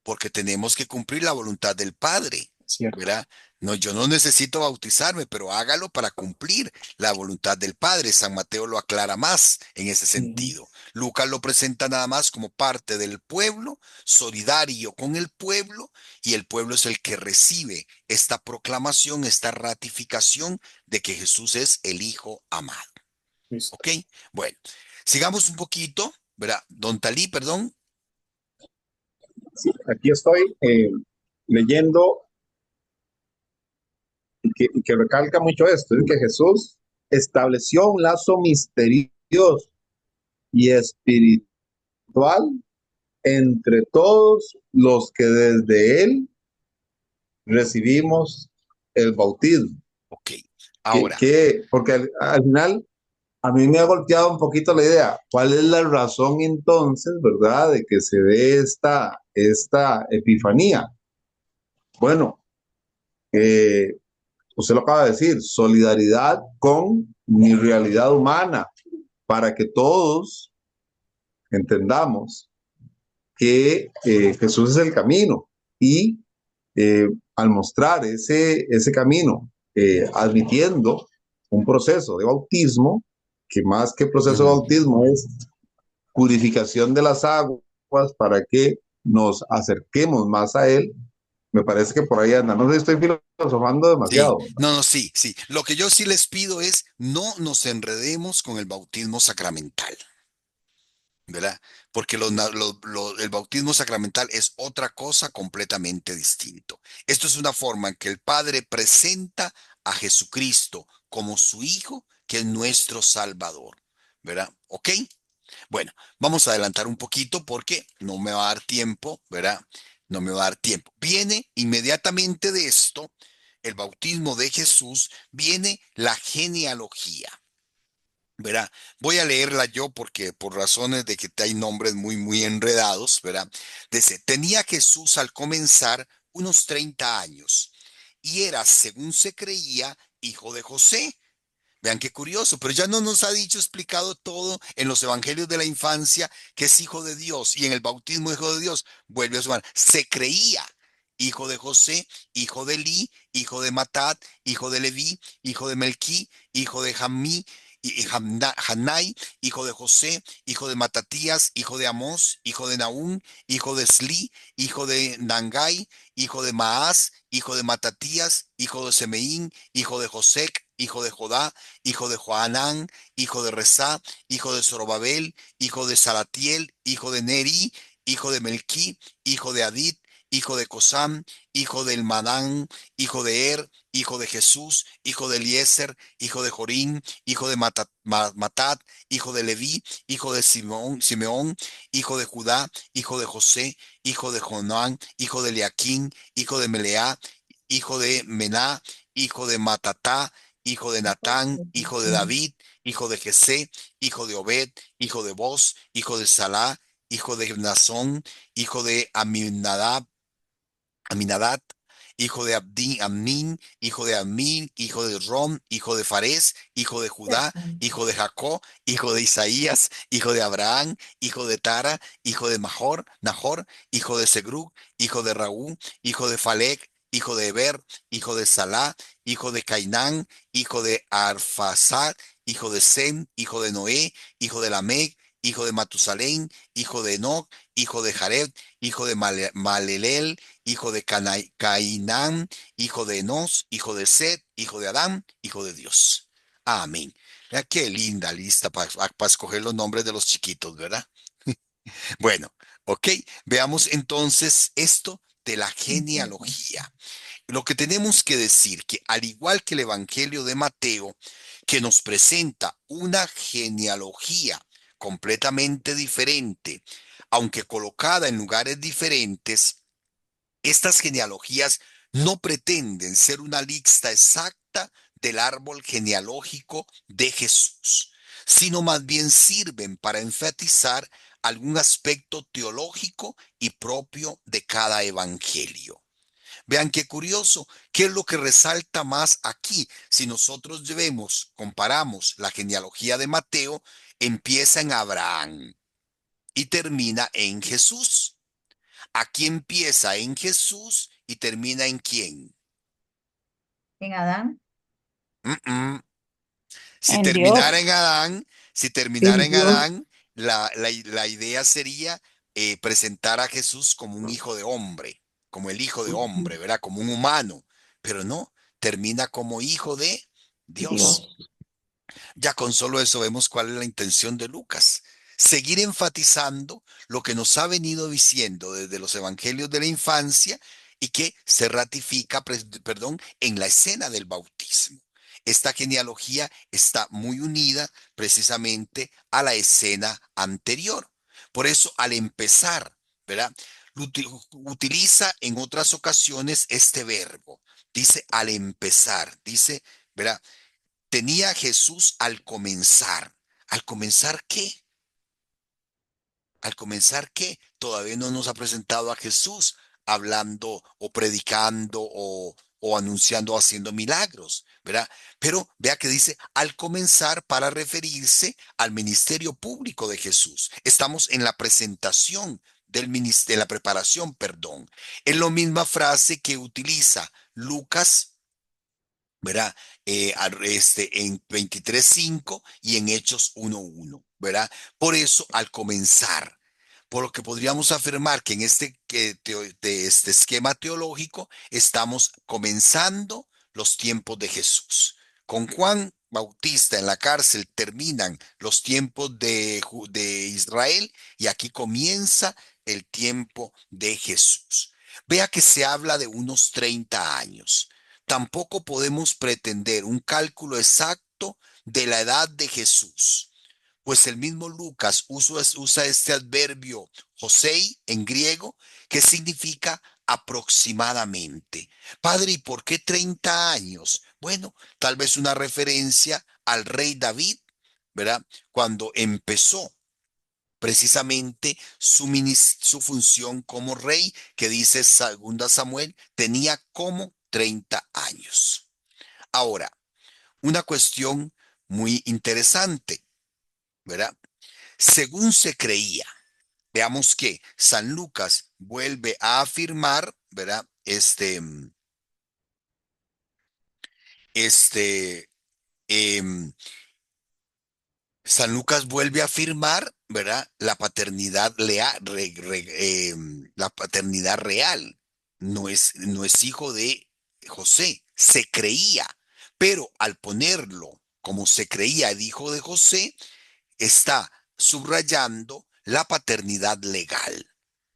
porque tenemos que cumplir la voluntad del Padre, cierto. ¿verdad? No, yo no necesito bautizarme, pero hágalo para cumplir la voluntad del Padre. San Mateo lo aclara más en ese Ujú, sentido. Lucas lo presenta nada más como parte del pueblo, solidario con el pueblo, y el pueblo es el que recibe esta proclamación, esta ratificación de que Jesús es el Hijo amado. listo. ¿Ok? Bueno, sigamos un poquito, ¿verdad? Don Talí, perdón. Sí, aquí estoy leyendo y que recalca mucho esto, es que Jesús estableció un lazo misterioso y espiritual entre todos los que desde él recibimos el bautismo. Ok. Ahora. Porque al final a mí me ha golpeado un poquito la idea. ¿Cuál es la razón entonces, verdad, de que se dé esta epifanía? Bueno, usted lo acaba de decir, solidaridad con mi realidad humana, para que todos entendamos que Jesús es el camino y al mostrar ese camino, admitiendo un proceso de bautismo, que más que proceso de Ujú. bautismo es purificación de las aguas para que nos acerquemos más a Él, Me parece que por ahí anda. No sé si estoy filosofando Sí, demasiado, ¿verdad? no, no, sí, sí. Lo que yo sí les pido es no nos enredemos con el bautismo sacramental, ¿verdad? Porque el bautismo sacramental es otra cosa completamente distinto. Esto es una forma en que el Padre presenta a Jesucristo como su Hijo, que es nuestro Salvador, ¿verdad? ¿Ok? Bueno, vamos a adelantar un poquito porque no me va a dar tiempo, ¿verdad? No me va a dar tiempo. Viene inmediatamente de esto, el bautismo de Jesús, viene la genealogía. ¿Verdad? Voy a leerla yo porque por razones de que hay nombres muy, muy enredados, ¿verdad? Dice, tenía Jesús al comenzar unos 30 años y era, según se creía, hijo de José. Vean qué curioso, pero ya no nos ha dicho, explicado todo en los evangelios de la infancia que es hijo de Dios y en el bautismo hijo de Dios. Vuelve a sumar, se creía hijo de José, hijo de Eli, hijo de Matat, hijo de Leví, hijo de Melquí, hijo de Jamí, Hanai, hijo de José, hijo de Matatías, hijo de Amós, hijo de Naún, hijo de Esli, hijo de Nangai, hijo de Maás, hijo de Matatías, hijo de Semeín, hijo de Josec, hijo de Jodá, hijo de Joanán, hijo de Rezá, hijo de Zorobabel, hijo de Salatiel, hijo de Neri, hijo de Melquí, hijo de Adid, hijo de Cosam, hijo del Madán, hijo de hijo de Jesús, hijo de Eliezer, hijo de Jorín, hijo de Matat, hijo de Leví, hijo de Simeón, hijo de Judá, hijo de José, hijo de Jonán, hijo de Eliaquín, hijo de Meleá, hijo de Mená, hijo de Matatá, hijo de Natán, hijo de David, hijo de Jesé, hijo de Obed, hijo de Boz, hijo de Salá, hijo de Nazón, hijo de Aminadab, hijo de Amín, hijo de Amín, hijo de Rom, hijo de Farés, hijo de Judá, hijo de Jacob, hijo de Isaías, hijo de Abraham, hijo de Tara, hijo de Nahor, hijo de Segruc, hijo de Raú, hijo de Falec, hijo de Eber, hijo de Salá, hijo de Cainán, hijo de Arfasad, hijo de Sem, hijo de Noé, hijo de Lamec, hijo de Matusalén, hijo de Enoch, hijo de Jared, hijo de Malelel, hijo de Cainán, hijo de Enos, hijo de Set, hijo de Adán, hijo de Dios. Amén. Mira qué linda lista para escoger los nombres de los chiquitos, ¿verdad? Bueno, ok, veamos entonces esto de la genealogía. Lo que tenemos que decir que al igual que el Evangelio de Mateo, que nos presenta una genealogía completamente diferente, aunque colocada en lugares diferentes, estas genealogías no pretenden ser una lista exacta del árbol genealógico de Jesús, sino más bien sirven para enfatizar algún aspecto teológico y propio de cada evangelio. Vean qué curioso, qué es lo que resalta más aquí. Si nosotros comparamos la genealogía de Mateo, empieza en Abraham y termina en Jesús. Aquí empieza en Jesús y termina en quién. En Adán, Mm, mm. Si En terminara Dios. en Adán, si terminara En en Dios. Adán, la idea sería presentar a Jesús como un hijo de hombre, como el hijo de hombre, ¿verdad? Como un humano, pero no, termina como hijo de Dios. Dios. Ya con solo eso vemos cuál es la intención de Lucas. Seguir enfatizando lo que nos ha venido diciendo desde los evangelios de la infancia y que se ratifica, perdón, en la escena del bautismo. Esta genealogía está muy unida precisamente a la escena anterior. Por eso, al empezar, ¿verdad? Utiliza en otras ocasiones este verbo. Dice al empezar, dice, ¿verdad? Tenía Jesús al comenzar. ¿Al comenzar qué? Al comenzar qué? Todavía no nos ha presentado a Jesús hablando o predicando o anunciando, haciendo milagros, ¿verdad? Pero vea que dice al comenzar para referirse al ministerio público de Jesús. Estamos en la presentación del ministerio, en la preparación, perdón. Es la misma frase que utiliza Lucas, ¿verdad? En 23:5 y en Hechos 1:1, ¿verdad? Por eso, al comenzar, por lo que podríamos afirmar que en este esquema teológico estamos comenzando los tiempos de Jesús. Con Juan Bautista en la cárcel terminan los tiempos de Israel y aquí comienza el tiempo de Jesús. Vea que se habla de unos 30 años. Tampoco podemos pretender un cálculo exacto de la edad de Jesús, pues el mismo Lucas usa este adverbio Josei en griego, que significa aproximadamente. Padre, ¿y por qué 30 años? Bueno, tal vez una referencia al rey David, ¿verdad? Cuando empezó precisamente su función como rey, que dice 2 Samuel, tenía como 30 años. Ahora, una cuestión muy interesante, ¿verdad? Según se creía, veamos que San Lucas vuelve a afirmar, ¿verdad? Este, em, San Lucas vuelve a afirmar, ¿verdad? La paternidad la paternidad real. No es hijo de José, se creía, pero al ponerlo como se creía el hijo de José, está subrayando la paternidad legal,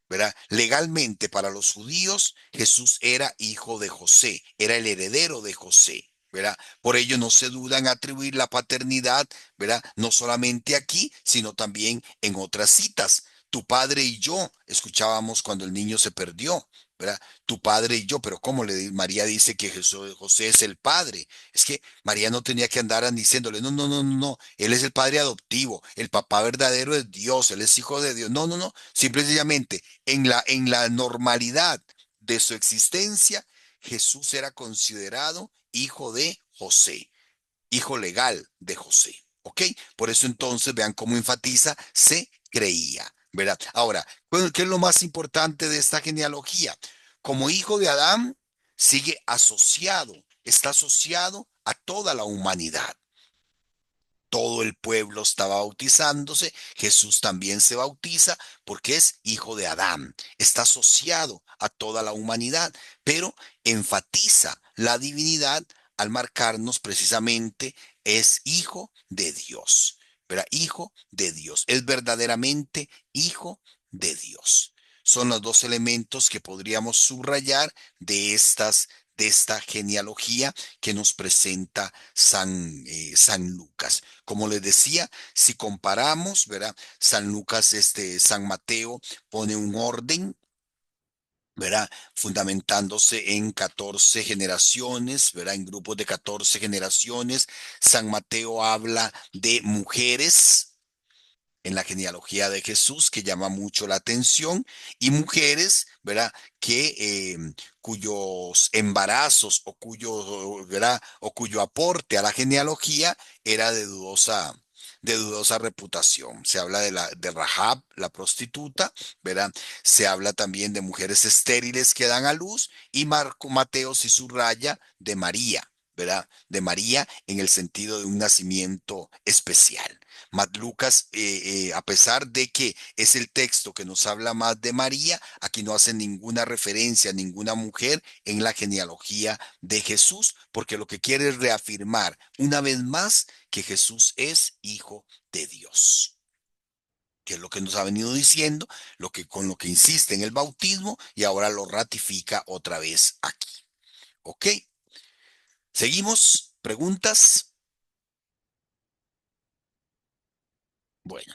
¿verdad? Legalmente para los judíos, Jesús era hijo de José, era el heredero de José, ¿verdad? Por ello no se duda en atribuir la paternidad, ¿verdad? No solamente aquí, sino también en otras citas. Tu padre y yo, escuchábamos cuando el niño se perdió, ¿verdad? Tu padre y yo, pero ¿cómo María dice que José es el padre? Es que María no tenía que andar diciéndole, no, no, no, no, no, él es el padre adoptivo, el papá verdadero es Dios, él es hijo de Dios. No, no, no, simple y sencillamente en la normalidad de su existencia, Jesús era considerado hijo de José, hijo legal de José. ¿Ok? Por eso entonces vean cómo enfatiza, se creía, ¿verdad? Ahora, ¿qué es lo más importante de esta genealogía? Como hijo de Adán, está asociado a toda la humanidad. Todo el pueblo está bautizándose, Jesús también se bautiza porque es hijo de Adán, está asociado a toda la humanidad, pero enfatiza la divinidad al marcarnos precisamente es hijo de Dios, ¿verdad? Hijo de Dios, es verdaderamente hijo de Dios. Son los dos elementos que podríamos subrayar de esta genealogía que nos presenta San Lucas. Como les decía, si comparamos, ¿verdad? San Mateo pone un orden, ¿verdad? Fundamentándose en 14 generaciones, ¿verdad? En grupos de 14 generaciones. San Mateo habla de mujeres en la genealogía de Jesús que llama mucho la atención y mujeres, ¿verdad? Cuyos embarazos ¿verdad? O cuyo aporte a la genealogía era de dudosa reputación. Se habla de Rahab, la prostituta, ¿verdad? Se habla también de mujeres estériles que dan a luz y Mateo sí subraya de María, ¿verdad? De María en el sentido de un nacimiento especial. Lucas, a pesar de que es el texto que nos habla más de María, aquí no hace ninguna referencia a ninguna mujer en la genealogía de Jesús, porque lo que quiere es reafirmar una vez más que Jesús es hijo de Dios, que es lo que nos ha venido diciendo, con lo que insiste en el bautismo y ahora lo ratifica otra vez aquí. ¿Ok? ¿Seguimos? ¿Preguntas? Bueno.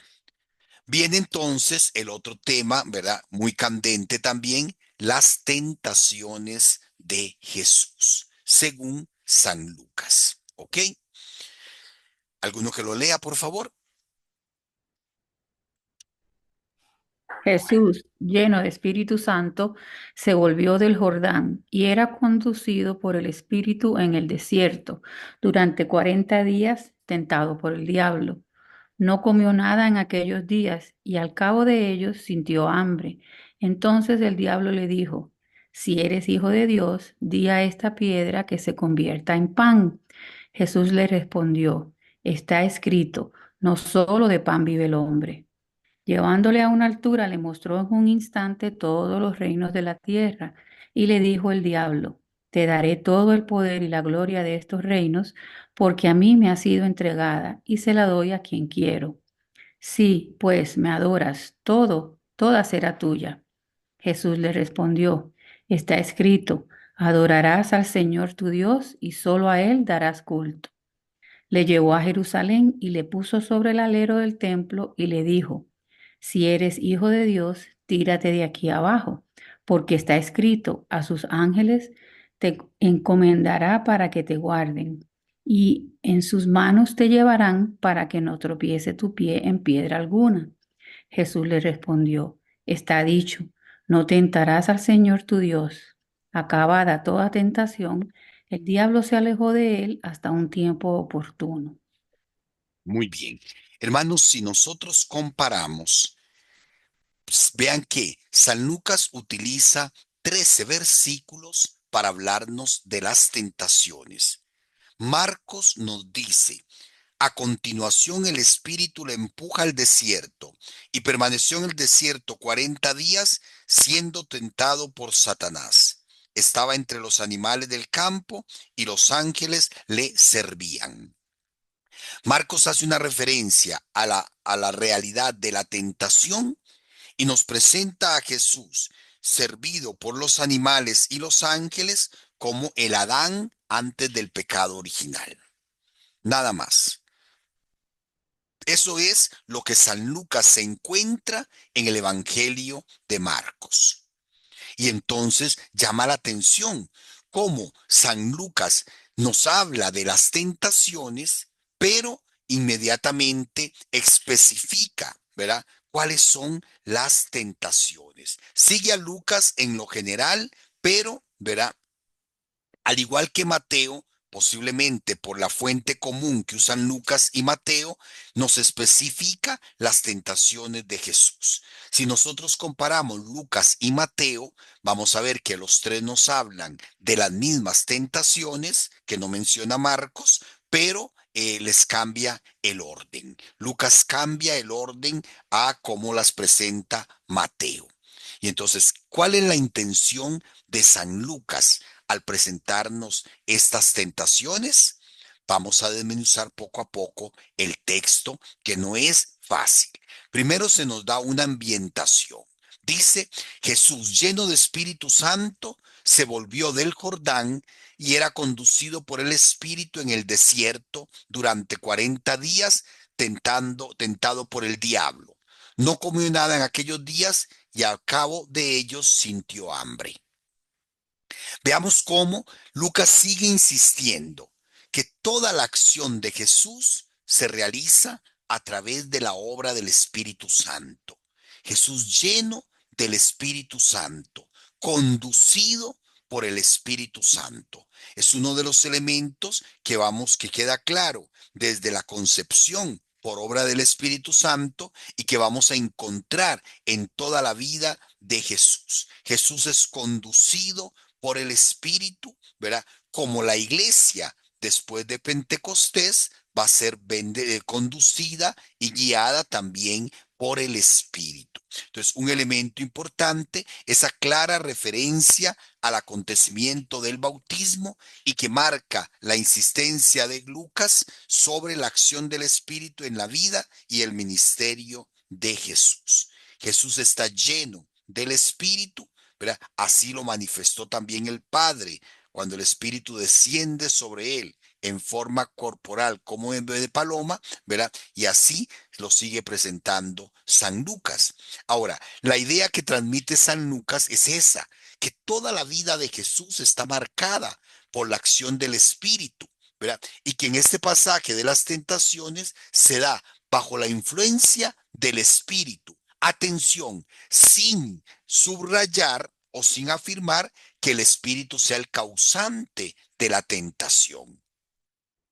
Viene entonces el otro tema, ¿verdad? Muy candente también, las tentaciones de Jesús, según San Lucas. ¿Ok? ¿Alguno que lo lea, por favor? Jesús, lleno de Espíritu Santo, se volvió del Jordán y era conducido por el Espíritu en el desierto durante 40 días, tentado por el diablo. No comió nada en aquellos días y al cabo de ellos sintió hambre. Entonces el diablo le dijo, si eres hijo de Dios, di a esta piedra que se convierta en pan. Jesús le respondió, está escrito, no solo de pan vive el hombre. Llevándole a una altura, le mostró en un instante todos los reinos de la tierra, y le dijo el diablo: Te daré todo el poder y la gloria de estos reinos, porque a mí me ha sido entregada, y se la doy a quien quiero. Sí, pues me adoras, toda será tuya. Jesús le respondió: Está escrito: Adorarás al Señor tu Dios, y solo a Él darás culto. Le llevó a Jerusalén y le puso sobre el alero del templo y le dijo: Si eres hijo de Dios, tírate de aquí abajo, porque está escrito: A sus ángeles te encomendará para que te guarden, y en sus manos te llevarán para que no tropiece tu pie en piedra alguna. Jesús le respondió: Está dicho: No tentarás al Señor tu Dios. Acabada toda tentación, el diablo se alejó de él hasta un tiempo oportuno. Muy bien. Hermanos, si nosotros comparamos, pues, vean que San Lucas utiliza 13 versículos para hablarnos de las tentaciones. Marcos nos dice: A continuación el Espíritu le empuja al desierto, y permaneció en el desierto 40 días siendo tentado por Satanás. Estaba entre los animales del campo y los ángeles le servían. Marcos hace una referencia a la realidad de la tentación y nos presenta a Jesús servido por los animales y los ángeles como el Adán antes del pecado original. Nada más. Eso es lo que San Lucas se encuentra en el Evangelio de Marcos. Y entonces llama la atención cómo San Lucas nos habla de las tentaciones, pero inmediatamente especifica, ¿verdad?, cuáles son las tentaciones. Sigue a Lucas en lo general, pero, ¿verdad?, al igual que Mateo, posiblemente por la fuente común que usan Lucas y Mateo, nos especifica las tentaciones de Jesús. Si nosotros comparamos Lucas y Mateo, vamos a ver que los tres nos hablan de las mismas tentaciones que no menciona Marcos, pero les cambia el orden. Lucas cambia el orden a cómo las presenta Mateo. Y entonces, ¿cuál es la intención de San Lucas al presentarnos estas tentaciones? Vamos a desmenuzar poco a poco el texto, que no es fácil. Primero se nos da una ambientación. Dice: Jesús, lleno de Espíritu Santo, se volvió del Jordán y era conducido por el Espíritu en el desierto durante 40 días, tentado por el diablo. No comió nada en aquellos días y al cabo de ellos sintió hambre. Veamos cómo Lucas sigue insistiendo que toda la acción de Jesús se realiza a través de la obra del Espíritu Santo. Jesús lleno del Espíritu Santo, conducido por el Espíritu Santo. Es uno de los elementos que queda claro desde la concepción por obra del Espíritu Santo y que vamos a encontrar en toda la vida de Jesús. Jesús es conducido por el Espíritu, ¿verdad? Como la iglesia después de Pentecostés va a ser conducida y guiada también por el Espíritu. Entonces, un elemento importante, esa clara referencia al acontecimiento del bautismo y que marca la insistencia de Lucas sobre la acción del Espíritu en la vida y el ministerio de Jesús. Jesús está lleno del Espíritu, ¿verdad? Así lo manifestó también el Padre cuando el Espíritu desciende sobre él en forma corporal como en vez de paloma, ¿verdad? Y así lo sigue presentando San Lucas. Ahora, la idea que transmite San Lucas es esa, que toda la vida de Jesús está marcada por la acción del Espíritu, ¿verdad? Y que en este pasaje de las tentaciones se da bajo la influencia del Espíritu. Atención, sin subrayar o sin afirmar que el Espíritu sea el causante de la tentación.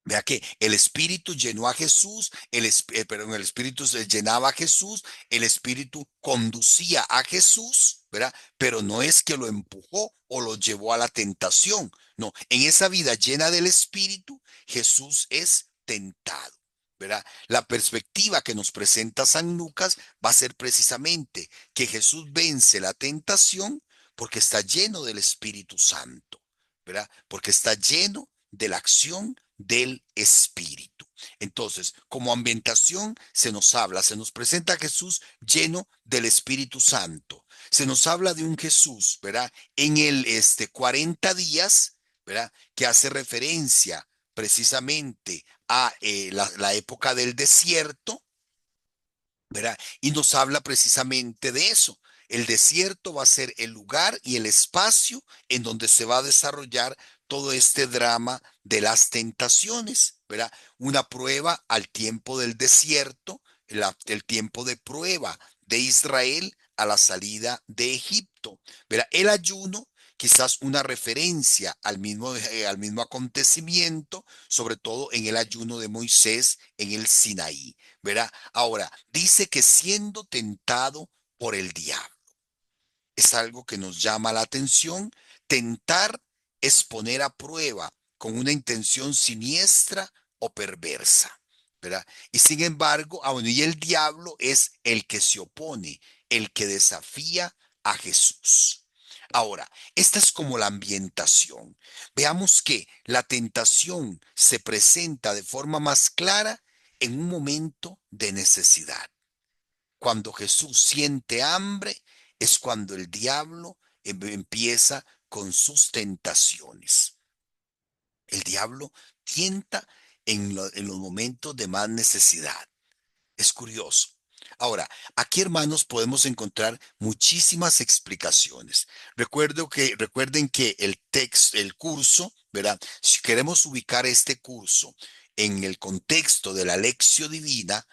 Vea que el Espíritu llenó a Jesús, el Espíritu se llenaba a Jesús, el Espíritu conducía a Jesús, ¿verdad? Pero no es que lo empujó o lo llevó a la tentación. No, en esa vida llena del Espíritu, Jesús es tentado, ¿verdad? La perspectiva que nos presenta San Lucas va a ser precisamente que Jesús vence la tentación porque está lleno del Espíritu Santo, ¿verdad? Porque está lleno de la acción del Espíritu. Entonces, como ambientación se nos presenta a Jesús lleno del Espíritu Santo. Se nos habla de un Jesús, ¿verdad? En el 40 días, ¿verdad? Que hace referencia precisamente a la época del desierto, ¿verdad? Y nos habla precisamente de eso. El desierto va a ser el lugar y el espacio en donde se va a desarrollar todo este drama de las tentaciones, ¿verdad? Una prueba al tiempo del desierto, el tiempo de prueba de Israel a la salida de Egipto, ¿verdad? El ayuno, quizás una referencia al mismo acontecimiento, sobre todo en el ayuno de Moisés en el Sinaí, ¿verdad? Ahora, dice que siendo tentado por el diablo. Es algo que nos llama la atención. Tentar es poner a prueba con una intención siniestra o perversa, ¿verdad? Y sin embargo, bueno, y el diablo es el que se opone, el que desafía a Jesús. Ahora, esta es como la ambientación. Veamos que la tentación se presenta de forma más clara en un momento de necesidad. Cuando Jesús siente hambre, es cuando el diablo empieza con sus tentaciones. El diablo tienta en los momentos de más necesidad. Es curioso. Ahora, aquí, hermanos, podemos encontrar muchísimas explicaciones. Recuerden que el curso, ¿verdad? Si queremos ubicar este curso en el contexto de la lección divina,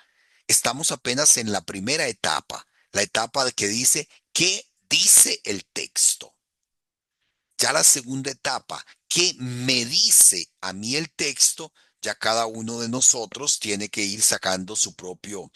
estamos apenas en la primera etapa, la etapa de que dice, ¿qué dice el texto? Ya la segunda etapa, ¿qué me dice a mí el texto? Ya cada uno de nosotros tiene que ir sacando su propio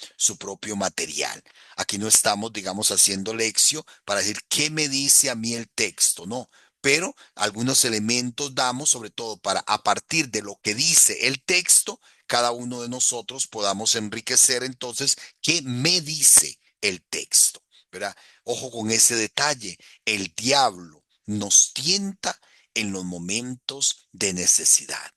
material. Aquí no estamos, digamos, haciendo lección para decir qué me dice a mí el texto, no. Pero algunos elementos damos, sobre todo para a partir de lo que dice el texto, cada uno de nosotros podamos enriquecer entonces qué me dice el texto, ¿verdad? Ojo con ese detalle, el diablo nos tienta en los momentos de necesidad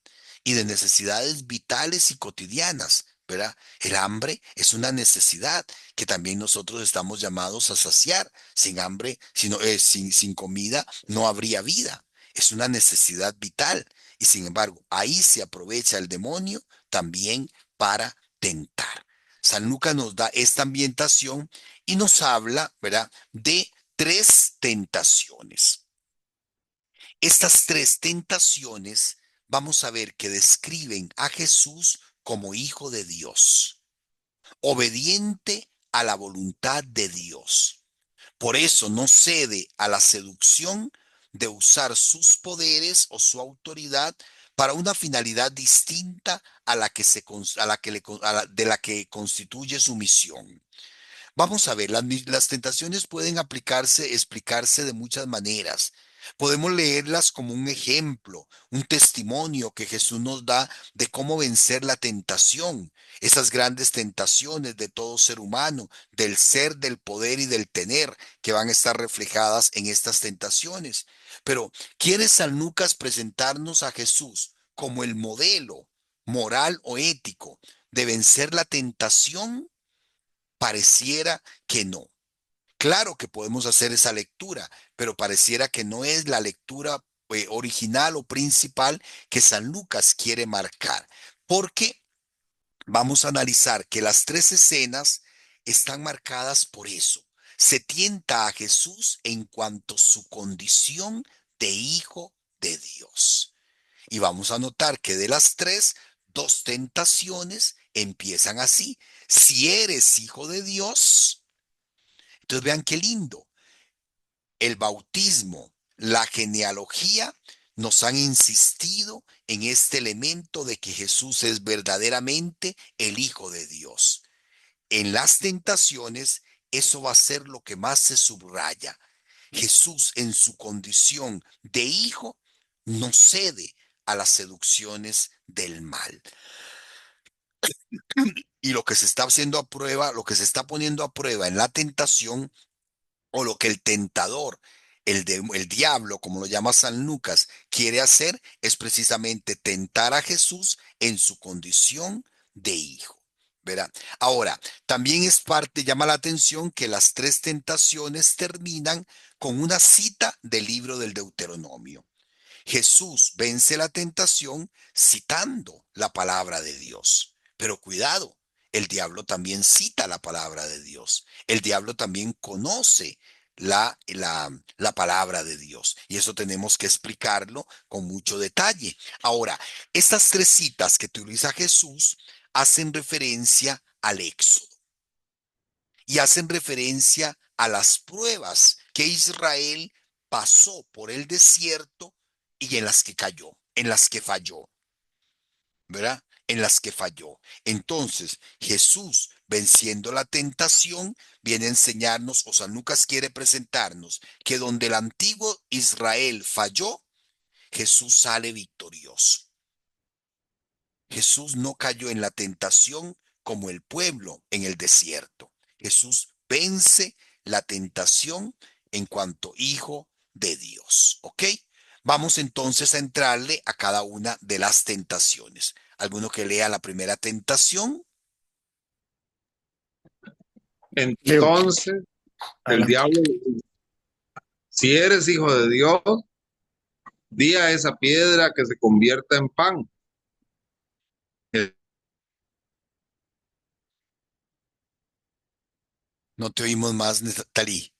y de necesidades vitales y cotidianas, ¿verdad? El hambre es una necesidad que también nosotros estamos llamados a saciar. Sin hambre, sin comida, no habría vida. Es una necesidad vital. Y sin embargo, ahí se aprovecha el demonio también para tentar. San Lucas nos da esta ambientación y nos habla, ¿verdad?, de tres tentaciones. Estas tres tentaciones vamos a ver que describen a Jesús como hijo de Dios, obediente a la voluntad de Dios. Por eso no cede a la seducción de usar sus poderes o su autoridad para una finalidad distinta a la que de la que constituye su misión. Vamos a ver, las tentaciones pueden explicarse de muchas maneras. Podemos leerlas como un ejemplo, un testimonio que Jesús nos da de cómo vencer la tentación, esas grandes tentaciones de todo ser humano, del ser, del poder y del tener, que van a estar reflejadas en estas tentaciones. Pero, ¿quiere San Lucas presentarnos a Jesús como el modelo moral o ético de vencer la tentación? Pareciera que no. Claro que podemos hacer esa lectura, pero pareciera que no es la lectura original o principal que San Lucas quiere marcar, porque vamos a analizar que las tres escenas están marcadas por eso. Se tienta a Jesús en cuanto a su condición de hijo de Dios. Y vamos a notar que de las tres, dos tentaciones empiezan así. Si eres hijo de Dios, entonces vean qué lindo. El bautismo, la genealogía, nos han insistido en este elemento de que Jesús es verdaderamente el Hijo de Dios. En las tentaciones, eso va a ser lo que más se subraya. Jesús, en su condición de hijo, no cede a las seducciones del mal. Y lo que se está haciendo a prueba, lo que se está poniendo a prueba en la tentación, o lo que el tentador, el diablo, como lo llama San Lucas, quiere hacer, es precisamente tentar a Jesús en su condición de hijo. ¿Verdad? Ahora, también es parte, llama la atención que las tres tentaciones terminan con una cita del libro del Deuteronomio. Jesús vence la tentación citando la palabra de Dios. Pero cuidado, el diablo también cita la palabra de Dios. El diablo también conoce la palabra de Dios. Y eso tenemos que explicarlo con mucho detalle. Ahora, estas tres citas que utiliza Jesús hacen referencia al Éxodo y hacen referencia a las pruebas que Israel pasó por el desierto y en las que cayó, en las que falló, ¿verdad? En las que falló. Entonces, Jesús, venciendo la tentación, viene a enseñarnos, o San Lucas quiere presentarnos, que donde el antiguo Israel falló, Jesús sale victorioso. Jesús no cayó en la tentación como el pueblo en el desierto. Jesús vence la tentación en cuanto hijo de Dios. ¿Ok? Vamos entonces a entrarle a cada una de las tentaciones. ¿Alguno que lea la primera tentación? Leo, Entonces el adelante. diablo, si eres hijo de Dios, di a esa piedra que se convierta en pan. No te oímos más, Talí.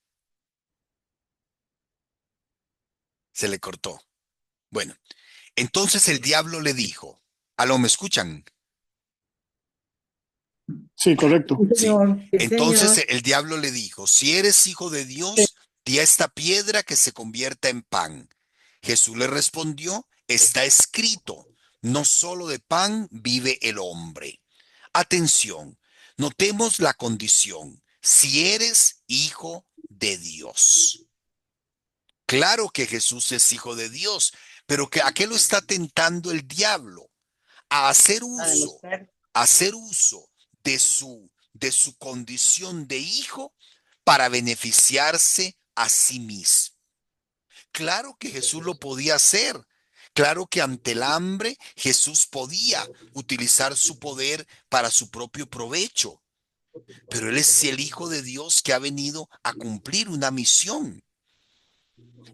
Se le cortó. Bueno, entonces el diablo le dijo, ¿aló, me escuchan? Sí, correcto. Sí, Sí. Señor. Sí, Entonces señor. el diablo le dijo, si eres hijo de Dios, di a esta piedra que se convierta en pan. Jesús le respondió, está escrito, no solo de pan vive el hombre. Atención, notemos la condición, si eres hijo de Dios. Claro que Jesús es hijo de Dios, pero ¿a qué lo está tentando el diablo? A A demostrar. hacer uso de su condición de hijo para beneficiarse a sí mismo. Claro que Jesús lo podía hacer. Claro que ante el hambre Jesús podía utilizar su poder para su propio provecho. Pero Él es el Hijo de Dios que ha venido a cumplir una misión.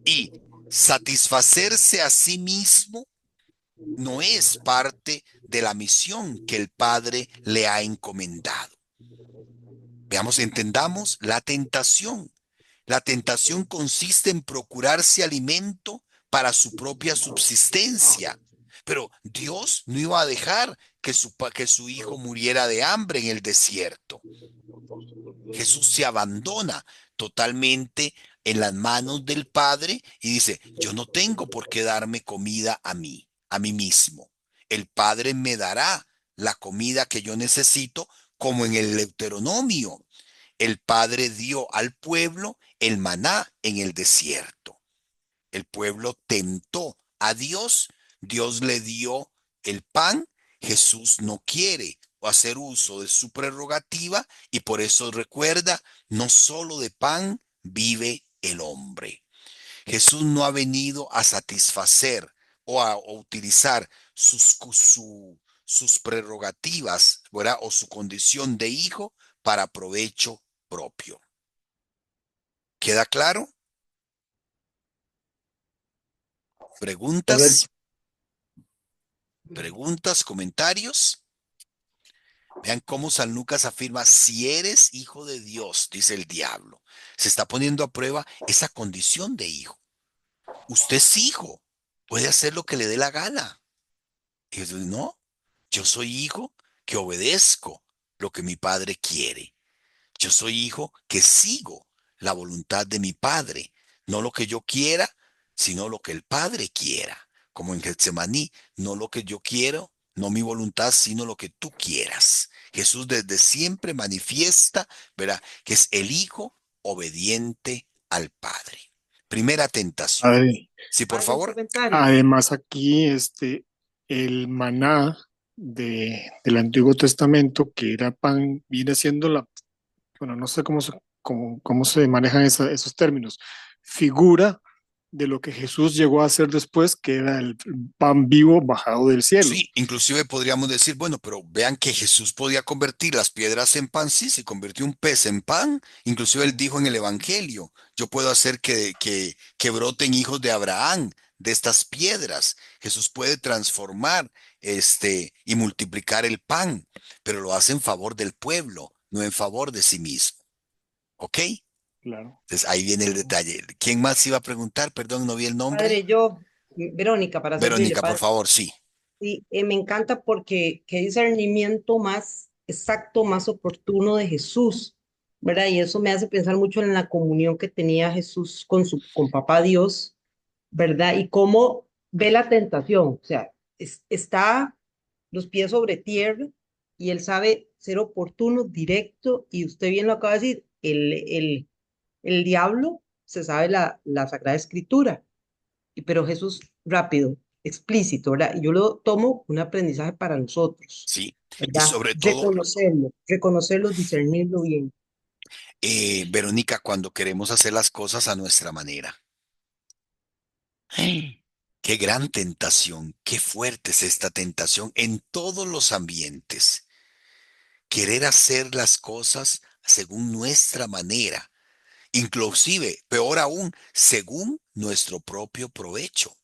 Y satisfacerse a sí mismo no es parte de la misión que el Padre le ha encomendado. Veamos, entendamos la tentación. La tentación consiste en procurarse alimento para su propia subsistencia. Pero Dios no iba a dejar que su hijo muriera de hambre en el desierto. Jesús se abandona totalmente en las manos del Padre y dice, yo no tengo por qué darme comida a mí mismo. El Padre me dará la comida que yo necesito, como en el Deuteronomio. El Padre dio al pueblo el maná en el desierto. El pueblo tentó a Dios, Dios le dio el pan, Jesús no quiere hacer uso de su prerrogativa y por eso recuerda, no solo de pan vive el hombre. Jesús no ha venido a satisfacer o utilizar sus prerrogativas, ¿verdad? O su condición de hijo para provecho propio. ¿Queda claro? ¿Preguntas? Correcto. ¿Preguntas? ¿Comentarios? Vean cómo San Lucas afirma, si eres hijo de Dios, dice el diablo. Se está poniendo a prueba esa condición de hijo. Usted es hijo, puede hacer lo que le dé la gana. Y Jesús, no, yo soy hijo que obedezco lo que mi padre quiere. Yo soy hijo que sigo la voluntad de mi padre, no lo que yo quiera, sino lo que el padre quiera. Como en Getsemaní, no lo que yo quiero, no mi voluntad, sino lo que tú quieras. Jesús desde siempre manifiesta, ¿verdad?, que es el hijo obediente al padre. Primera tentación. Ade- Sí, por ¿Algún favor. comentario? Además, aquí el maná del Antiguo Testamento, que era pan, viene siendo bueno, no sé cómo se manejan esos términos, figura de lo que Jesús llegó a hacer después, que era el pan vivo bajado del cielo. Sí, inclusive podríamos decir, bueno, pero vean que Jesús podía convertir las piedras en pan, sí, se convirtió un pez en pan, inclusive él dijo en el Evangelio, yo puedo hacer que broten hijos de Abraham de estas piedras. Jesús puede transformar y multiplicar el pan, pero lo hace en favor del pueblo, no en favor de sí mismo. ¿Ok? Claro. Entonces ahí viene el detalle. ¿Quién más iba a preguntar? Perdón, no vi el nombre. Padre, Verónica, para servirle, Verónica, por padre. favor, sí. Sí, me encanta porque qué discernimiento más exacto, más oportuno de Jesús, ¿verdad? Y eso me hace pensar mucho en la comunión que tenía Jesús con papá Dios, ¿verdad? Y cómo ve la tentación, o sea, está los pies sobre tierra y él sabe ser oportuno, directo, y usted bien lo acaba de decir, el diablo se sabe la Sagrada Escritura, pero Jesús rápido, explícito, ¿verdad? Y yo lo tomo un aprendizaje para nosotros, Sí, y ¿verdad? sobre todo, Reconocerlo, discernirlo bien. Verónica, cuando queremos hacer las cosas a nuestra manera. ¡Ay! Qué gran tentación, qué fuerte es esta tentación en todos los ambientes. Querer hacer las cosas según nuestra manera, inclusive, peor aún, según nuestro propio provecho.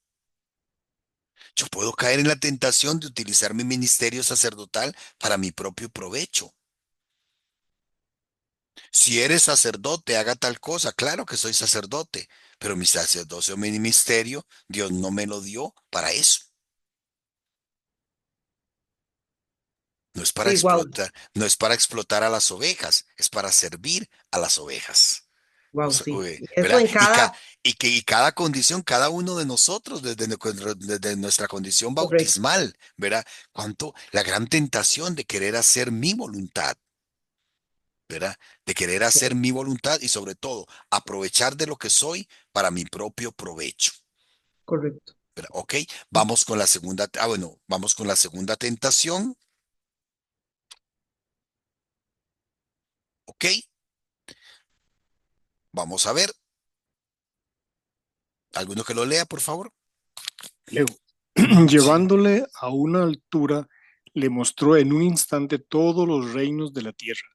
Yo puedo caer en la tentación de utilizar mi ministerio sacerdotal para mi propio provecho. Si eres sacerdote, haga tal cosa. Claro que soy sacerdote, pero mi sacerdocio, mi ministerio, Dios no me lo dio para eso. No es para Sí, wow, explotar, no es para explotar a las ovejas, es para servir a las ovejas. O wow, sea, sí. Eso ¿verdad? en cada, Y cada condición, cada uno de nosotros, desde nuestra condición correcto, bautismal, ¿verdad? Cuánto la gran tentación de querer hacer mi voluntad, ¿verdad? De querer hacer mi voluntad y sobre todo aprovechar de lo que soy para mi propio provecho. correcto. ¿Verdad? Ok, vamos con la segunda, bueno, vamos con la segunda tentación. Ok, vamos a ver. ¿Alguno que lo lea, por favor? Leo. Sí. Llevándole a una altura, le mostró en un instante todos los reinos de la tierra.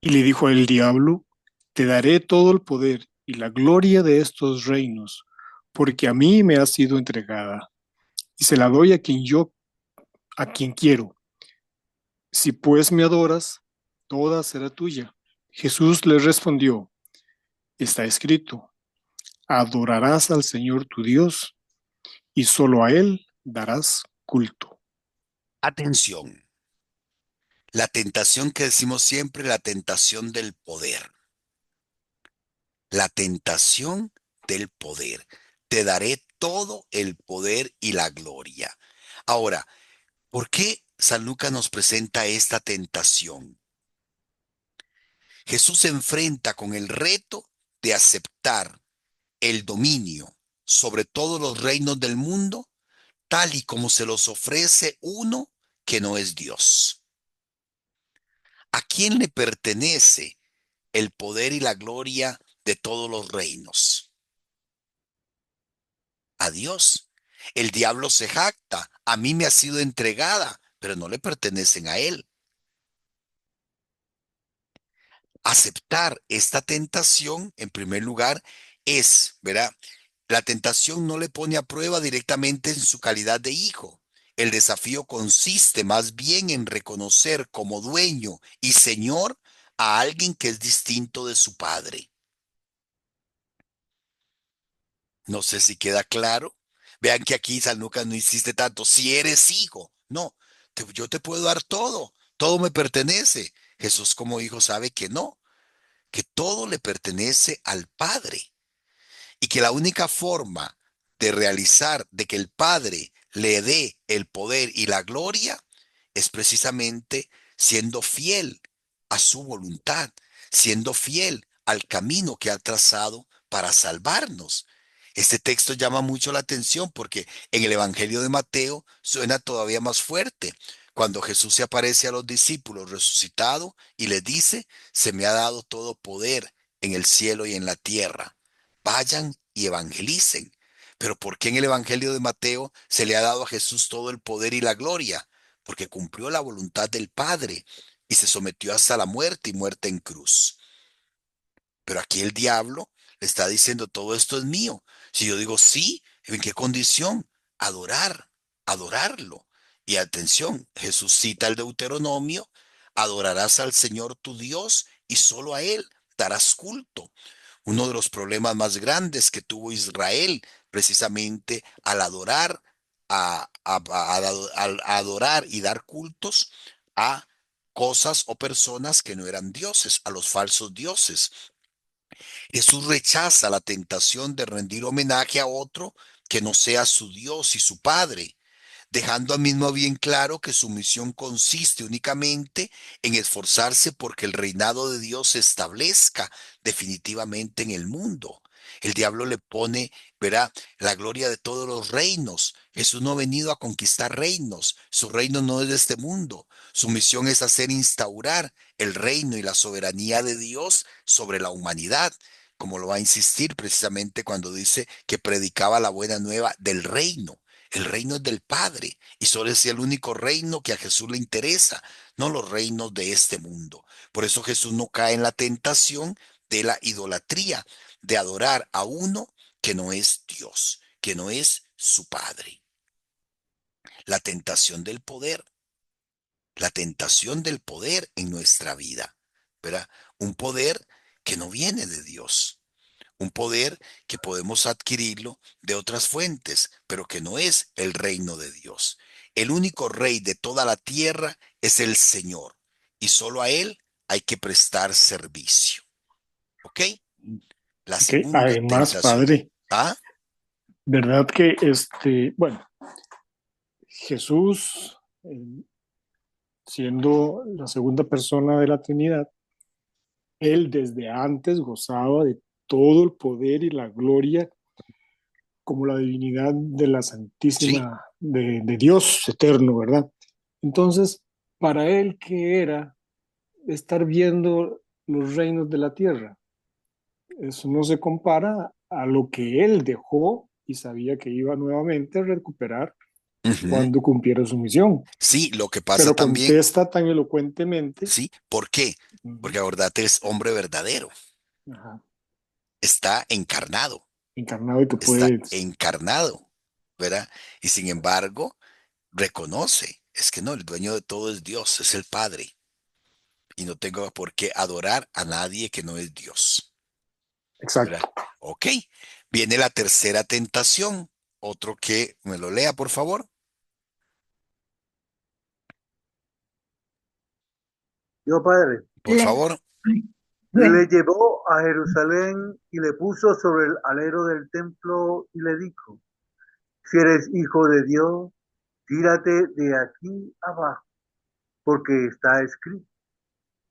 Y le dijo al diablo, te daré todo el poder y la gloria de estos reinos, porque a mí me ha sido entregada, y se la doy a quien quiero. Si pues me adoras, toda será tuya. Jesús le respondió, está escrito, adorarás al Señor tu Dios, y solo a Él darás culto. Atención. La tentación que decimos siempre, la tentación del poder. La tentación del poder. Te daré todo el poder y la gloria. Ahora, ¿por qué San Lucas nos presenta esta tentación? Jesús se enfrenta con el reto de aceptar el dominio sobre todos los reinos del mundo, tal y como se los ofrece uno que no es Dios. ¿A quién le pertenece el poder y la gloria de todos los reinos? A Dios. El diablo se jacta, a mí me ha sido entregada, pero no le pertenecen a él. Aceptar esta tentación, en primer lugar, ¿verdad? La tentación no le pone a prueba directamente en su calidad de hijo. El desafío consiste más bien en reconocer como dueño y señor a alguien que es distinto de su padre. No sé si queda claro. Vean que aquí San Lucas no insiste tanto. Si eres hijo, no, yo te puedo dar todo. Todo me pertenece. Jesús como hijo sabe que no, que todo le pertenece al Padre. Y que la única forma de realizar, de que el Padre le dé el poder y la gloria, es precisamente siendo fiel a su voluntad, siendo fiel al camino que ha trazado para salvarnos. Este texto llama mucho la atención porque en el Evangelio de Mateo suena todavía más fuerte. Cuando Jesús se aparece a los discípulos resucitado y les dice, se me ha dado todo poder en el cielo y en la tierra. Vayan y evangelicen. Pero ¿por qué en el Evangelio de Mateo se le ha dado a Jesús todo el poder y la gloria? Porque cumplió la voluntad del Padre y se sometió hasta la muerte y muerte en cruz. Pero aquí el diablo le está diciendo, todo esto es mío. Si yo digo sí, ¿en qué condición? Adorar, adorarlo. Y atención, Jesús cita el Deuteronomio, adorarás al Señor tu Dios y solo a Él darás culto. Uno de los problemas más grandes que tuvo Israel, precisamente al adorar, a adorar y dar cultos a cosas o personas que no eran dioses, a los falsos dioses. Jesús rechaza la tentación de rendir homenaje a otro que no sea su Dios y su Padre, dejando a mismo bien claro que su misión consiste únicamente en esforzarse porque el reinado de Dios se establezca definitivamente en el mundo. El diablo le pone, verá, la gloria de todos los reinos. Jesús no ha venido a conquistar reinos. Su reino no es de este mundo. Su misión es hacer instaurar el reino y la soberanía de Dios sobre la humanidad, como lo va a insistir precisamente cuando dice que predicaba la buena nueva del reino. El reino es del Padre y solo es el único reino que a Jesús le interesa, no los reinos de este mundo. Por eso Jesús no cae en la tentación de la idolatría, de adorar a uno que no es Dios, que no es su Padre. La tentación del poder, la tentación del poder en nuestra vida, ¿verdad? Un poder que no viene de Dios. Un poder que podemos adquirirlo de otras fuentes, pero que no es el reino de Dios. El único rey de toda la tierra es el Señor, y solo a Él hay que prestar servicio. ¿Ok? La Ok, segunda además, tentación. padre, ¿Ah? verdad que bueno, Jesús, siendo la segunda persona de la Trinidad, él desde antes gozaba de todo el poder y la gloria como la divinidad de la Sí. Santísima, de Dios eterno, ¿verdad? Entonces, para él, ¿qué era estar viendo los reinos de la tierra? Eso no se compara a lo que él dejó y sabía que iba nuevamente a recuperar Ujú. cuando cumpliera su misión. Sí, lo que pasa Pero también, contesta tan elocuentemente. sí. ¿Por qué? Ujú, Porque acordate, es hombre verdadero. ajá, Está encarnado. encarnado y que Está puede. encarnado, ¿verdad? Y sin embargo, reconoce, es que no, el dueño de todo es Dios, es el Padre. Y no tengo por qué adorar a nadie que no es Dios, ¿verdad? Exacto. Ok, viene la tercera tentación. Otro que me lo lea, por favor. Dios Padre, Por favor. Bueno, le llevó a Jerusalén y le puso sobre el alero del templo y le dijo, si eres hijo de Dios, tírate de aquí abajo, porque está escrito.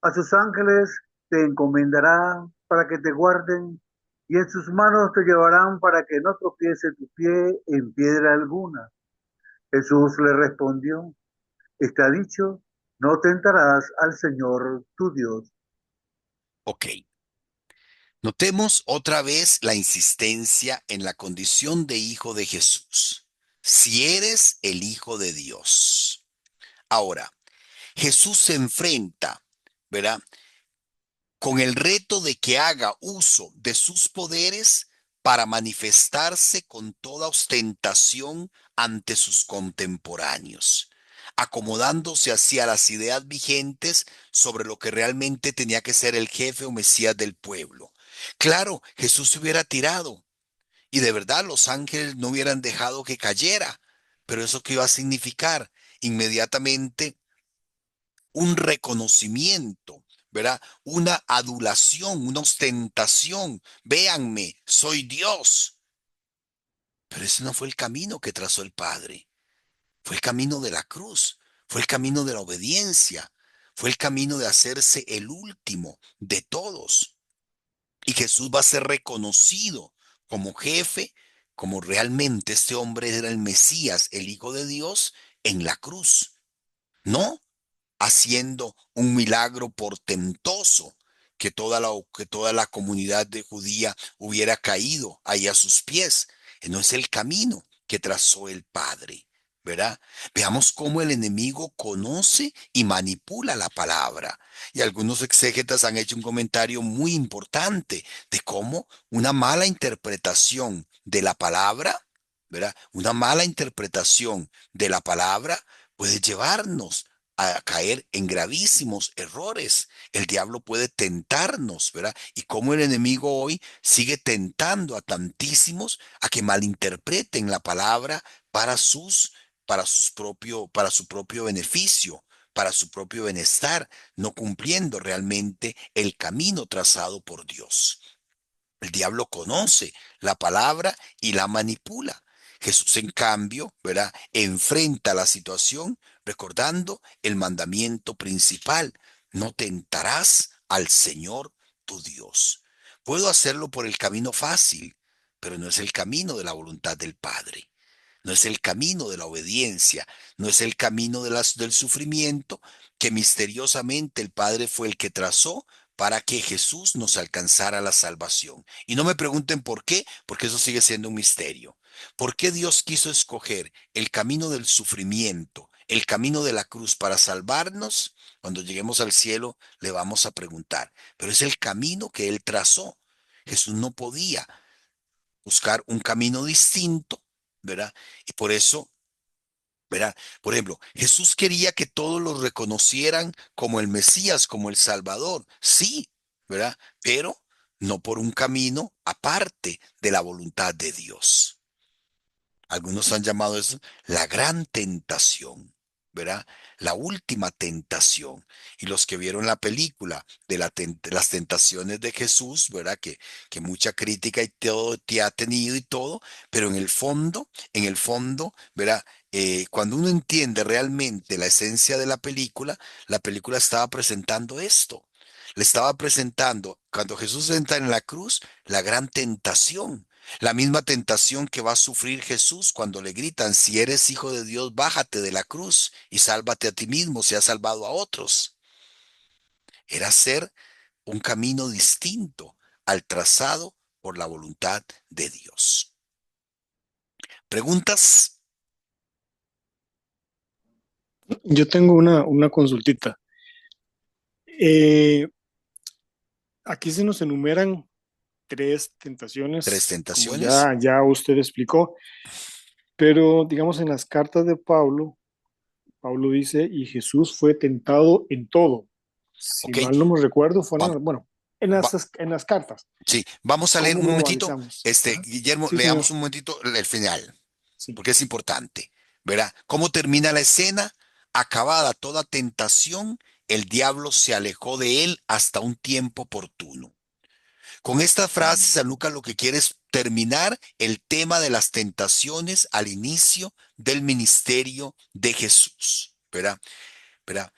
A sus ángeles te encomendará para que te guarden y en sus manos te llevarán para que no tropiece tu pie en piedra alguna. Jesús le respondió, está dicho, no tentarás al Señor tu Dios. Ok. Notemos otra vez la insistencia en la condición de hijo de Jesús. Si eres el hijo de Dios. Ahora, Jesús se enfrenta, ¿verdad?, con el reto de que haga uso de sus poderes para manifestarse con toda ostentación ante sus contemporáneos, acomodándose así a las ideas vigentes sobre lo que realmente tenía que ser el jefe o mesías del pueblo. Claro, Jesús se hubiera tirado y de verdad los ángeles no hubieran dejado que cayera, pero eso qué iba a significar inmediatamente un reconocimiento, ¿verdad? Una adulación, una ostentación. Véanme, soy Dios. Pero ese no fue el camino que trazó el Padre. Fue el camino de la cruz, fue el camino de la obediencia, fue el camino de hacerse el último de todos. Y Jesús va a ser reconocido como jefe, como realmente este hombre era el Mesías, el Hijo de Dios, en la cruz, no haciendo un milagro portentoso que toda la comunidad de judía hubiera caído ahí a sus pies. No es el camino que trazó el Padre, ¿verdad? Veamos cómo el enemigo conoce y manipula la palabra. Y algunos exégetas han hecho un comentario muy importante de cómo una mala interpretación de la palabra, ¿verdad? Una mala interpretación de la palabra puede llevarnos a caer en gravísimos errores. El diablo puede tentarnos, ¿verdad? Y cómo el enemigo hoy sigue tentando a tantísimos a que malinterpreten la palabra para para su propio beneficio, para su propio bienestar, no cumpliendo realmente el camino trazado por Dios. El diablo conoce la palabra y la manipula. Jesús, en cambio, ¿verdad? Enfrenta la situación recordando el mandamiento principal: no tentarás al Señor tu Dios. Puedo hacerlo por el camino fácil, pero no es el camino de la voluntad del Padre. No es el camino de la obediencia, no es el camino del sufrimiento que misteriosamente el Padre fue el que trazó para que Jesús nos alcanzara la salvación. Y no me pregunten por qué, porque eso sigue siendo un misterio. ¿Por qué Dios quiso escoger el camino del sufrimiento, el camino de la cruz para salvarnos? Cuando lleguemos al cielo le vamos a preguntar, pero es el camino que Él trazó. Jesús no podía buscar un camino distinto, ¿verdad? Y por eso, ¿verdad? Por ejemplo, Jesús quería que todos lo reconocieran como el Mesías, como el Salvador, sí, ¿verdad? Pero no por un camino aparte de la voluntad de Dios. Algunos han llamado eso la gran tentación, ¿verdad? La última tentación. Y los que vieron la película de las tentaciones de Jesús, ¿verdad? Que mucha crítica y todo te ha tenido y todo, pero en el fondo, ¿verdad? Cuando uno entiende realmente la esencia de la película estaba presentando esto. Le estaba presentando, cuando Jesús entra en la cruz, la gran tentación. La misma tentación que va a sufrir Jesús cuando le gritan: si eres hijo de Dios, bájate de la cruz y sálvate a ti mismo si has salvado a otros. Era hacer un camino distinto al trazado por la voluntad de Dios. ¿Preguntas? Yo tengo una consultita. Eh, Aquí se nos enumeran tres ¿Tres tentaciones, como tentaciones? ya usted explicó, pero digamos en las cartas de Pablo, Pablo dice, y Jesús fue tentado en todo. Si Ok, mal no me recuerdo, fueron, vamos, bueno, en las cartas. sí, vamos a leer ¿Cómo un lo momentito. analizamos? Ajá. Guillermo, Sí, leamos señor. un momentito el final, Sí. porque es importante. ¿Verdad? ¿Cómo termina la escena? Acabada toda tentación, el diablo se alejó de él hasta un tiempo oportuno. Con esta frase, San Lucas lo que quiere es terminar el tema de las tentaciones al inicio del ministerio de Jesús. ¿Verdad? ¿Verdad?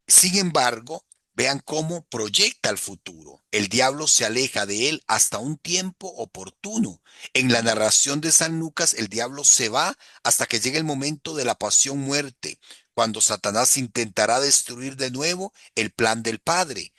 Sin embargo, vean cómo proyecta el futuro. El diablo se aleja de él hasta un tiempo oportuno. En la narración de San Lucas, el diablo se va hasta que llegue el momento de la pasión muerte, cuando Satanás intentará destruir de nuevo el plan del Padre,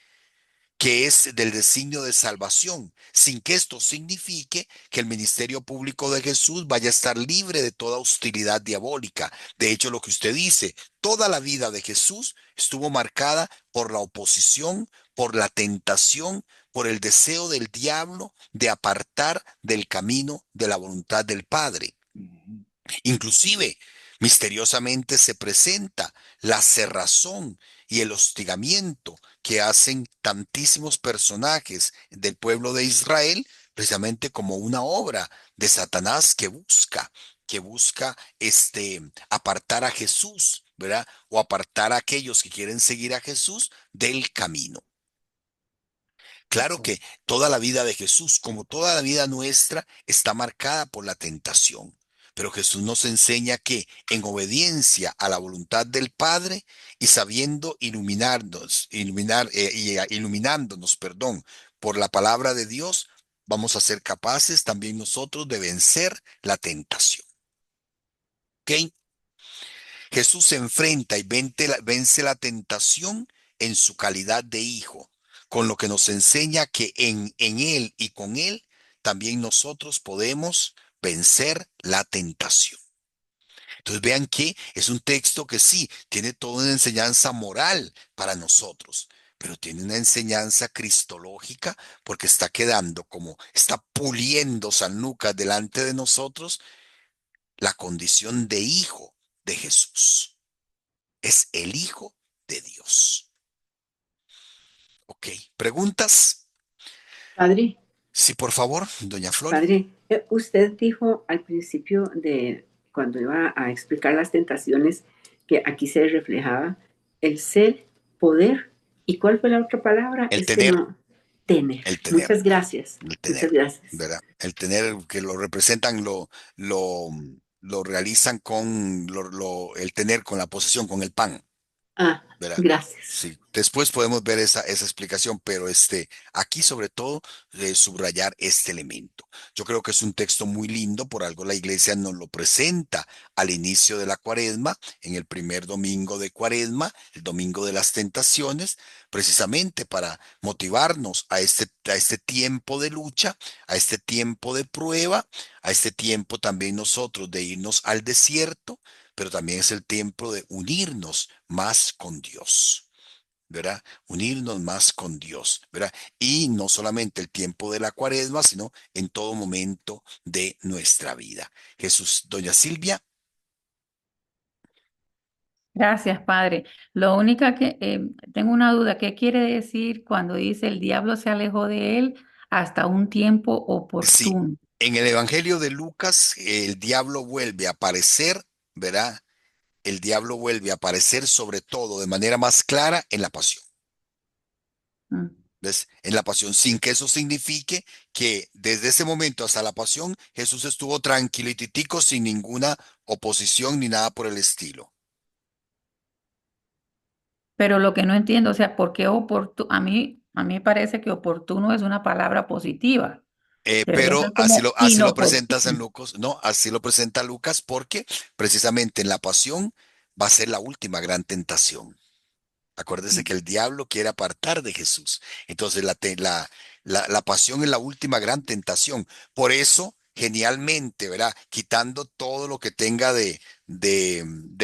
que es del designio de salvación, sin que esto signifique que el ministerio público de Jesús vaya a estar libre de toda hostilidad diabólica. De hecho, lo que usted dice, toda la vida de Jesús estuvo marcada por la oposición, por la tentación, por el deseo del diablo de apartar del camino de la voluntad del Padre. Inclusive, misteriosamente se presenta la cerrazón y el hostigamiento que hacen tantísimos personajes del pueblo de Israel, precisamente como una obra de Satanás que busca apartar a Jesús, ¿verdad? O apartar a aquellos que quieren seguir a Jesús del camino. Claro que Exacto. toda la vida de Jesús, como toda la vida nuestra, está marcada por la tentación. Pero Jesús nos enseña que en obediencia a la voluntad del Padre y sabiendo iluminarnos, iluminándonos, perdón, por la palabra de Dios, vamos a ser capaces también nosotros de vencer la tentación. ¿Ok? Jesús se enfrenta y vence la tentación en su calidad de hijo, con lo que nos enseña que en Él y con Él también nosotros podemos vencer la tentación. Entonces vean que es un texto que sí, tiene toda una enseñanza moral para nosotros, pero tiene una enseñanza cristológica porque está quedando como, está puliendo San Lucas delante de nosotros la condición de hijo de Jesús. Es el Hijo de Dios. Ok, ¿preguntas? Padre, Sí, por favor, doña Flori. padre, usted dijo al principio de cuando iba a explicar las tentaciones que aquí se reflejaba el ser, poder, ¿y cuál fue la otra palabra? El Es que tener, no, tener. el tener, Muchas gracias, el muchas tener, gracias. ¿verdad? El tener que lo representan, lo, lo realizan con el tener, con la posesión, con el pan. Ah, ¿Verdad? gracias. Sí, después podemos ver esa explicación, pero aquí sobre todo subrayar este elemento. Yo creo que es un texto muy lindo, por algo la iglesia nos lo presenta al inicio de la cuaresma, en el primer domingo de cuaresma, el domingo de las tentaciones, precisamente para motivarnos a este tiempo de lucha, a este tiempo de prueba, a este tiempo también nosotros de irnos al desierto, pero también es el tiempo de unirnos más con Dios, ¿verdad? Unirnos más con Dios, ¿verdad? Y no solamente el tiempo de la cuaresma, sino en todo momento de nuestra vida. Jesús, doña Silvia. Gracias, Padre. Lo único que tengo una duda, ¿qué quiere decir cuando dice el diablo se alejó de él hasta un tiempo Sí, oportuno? en el Evangelio de Lucas, el diablo vuelve a aparecer, ¿verdad? El diablo vuelve a aparecer sobre todo de manera más clara en la pasión. Mm, ¿Ves? En la pasión, sin que eso signifique que desde ese momento hasta la pasión, Jesús estuvo tranquilo y titico sin ninguna oposición ni nada por el estilo. Pero lo que no entiendo, o sea, ¿por qué oportuno? A mí me parece que oportuno es una palabra positiva. Debería Pero ser como así lo presenta San inoportuno. Lucas, ¿no? Así lo presenta Lucas porque precisamente en la pasión va a ser la última gran tentación. Acuérdese que el diablo quiere apartar de Jesús. Entonces la pasión es la última gran tentación. Por eso, genialmente, ¿verdad? Quitando todo lo que tenga de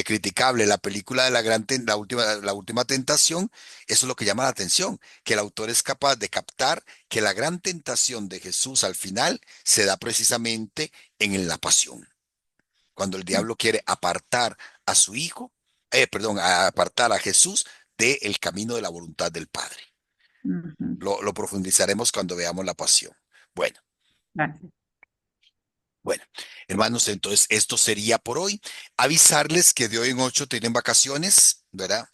criticable la película de la última tentación, eso es lo que llama la atención, que el autor es capaz de captar que la gran tentación de Jesús al final se da precisamente en la pasión. Cuando el diablo quiere apartar a su hijo, perdón, a apartar a Jesús del camino de la voluntad del Padre. Ujú. Lo profundizaremos cuando veamos la pasión. Bueno, Gracias. bueno, hermanos, entonces esto sería por hoy. Avisarles que de hoy en 8 tienen vacaciones, ¿verdad?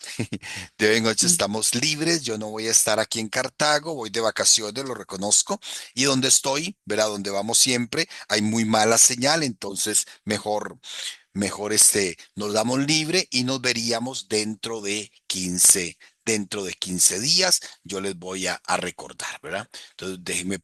De hoy en 8 Mm. estamos libres. Yo no voy a estar aquí en Cartago, voy de vacaciones, lo reconozco. Y donde estoy, ¿verdad? Donde vamos siempre, hay muy mala señal, entonces mejor nos damos libre y nos veríamos dentro de 15 días. Yo les voy a recordar, ¿verdad? Entonces déjenme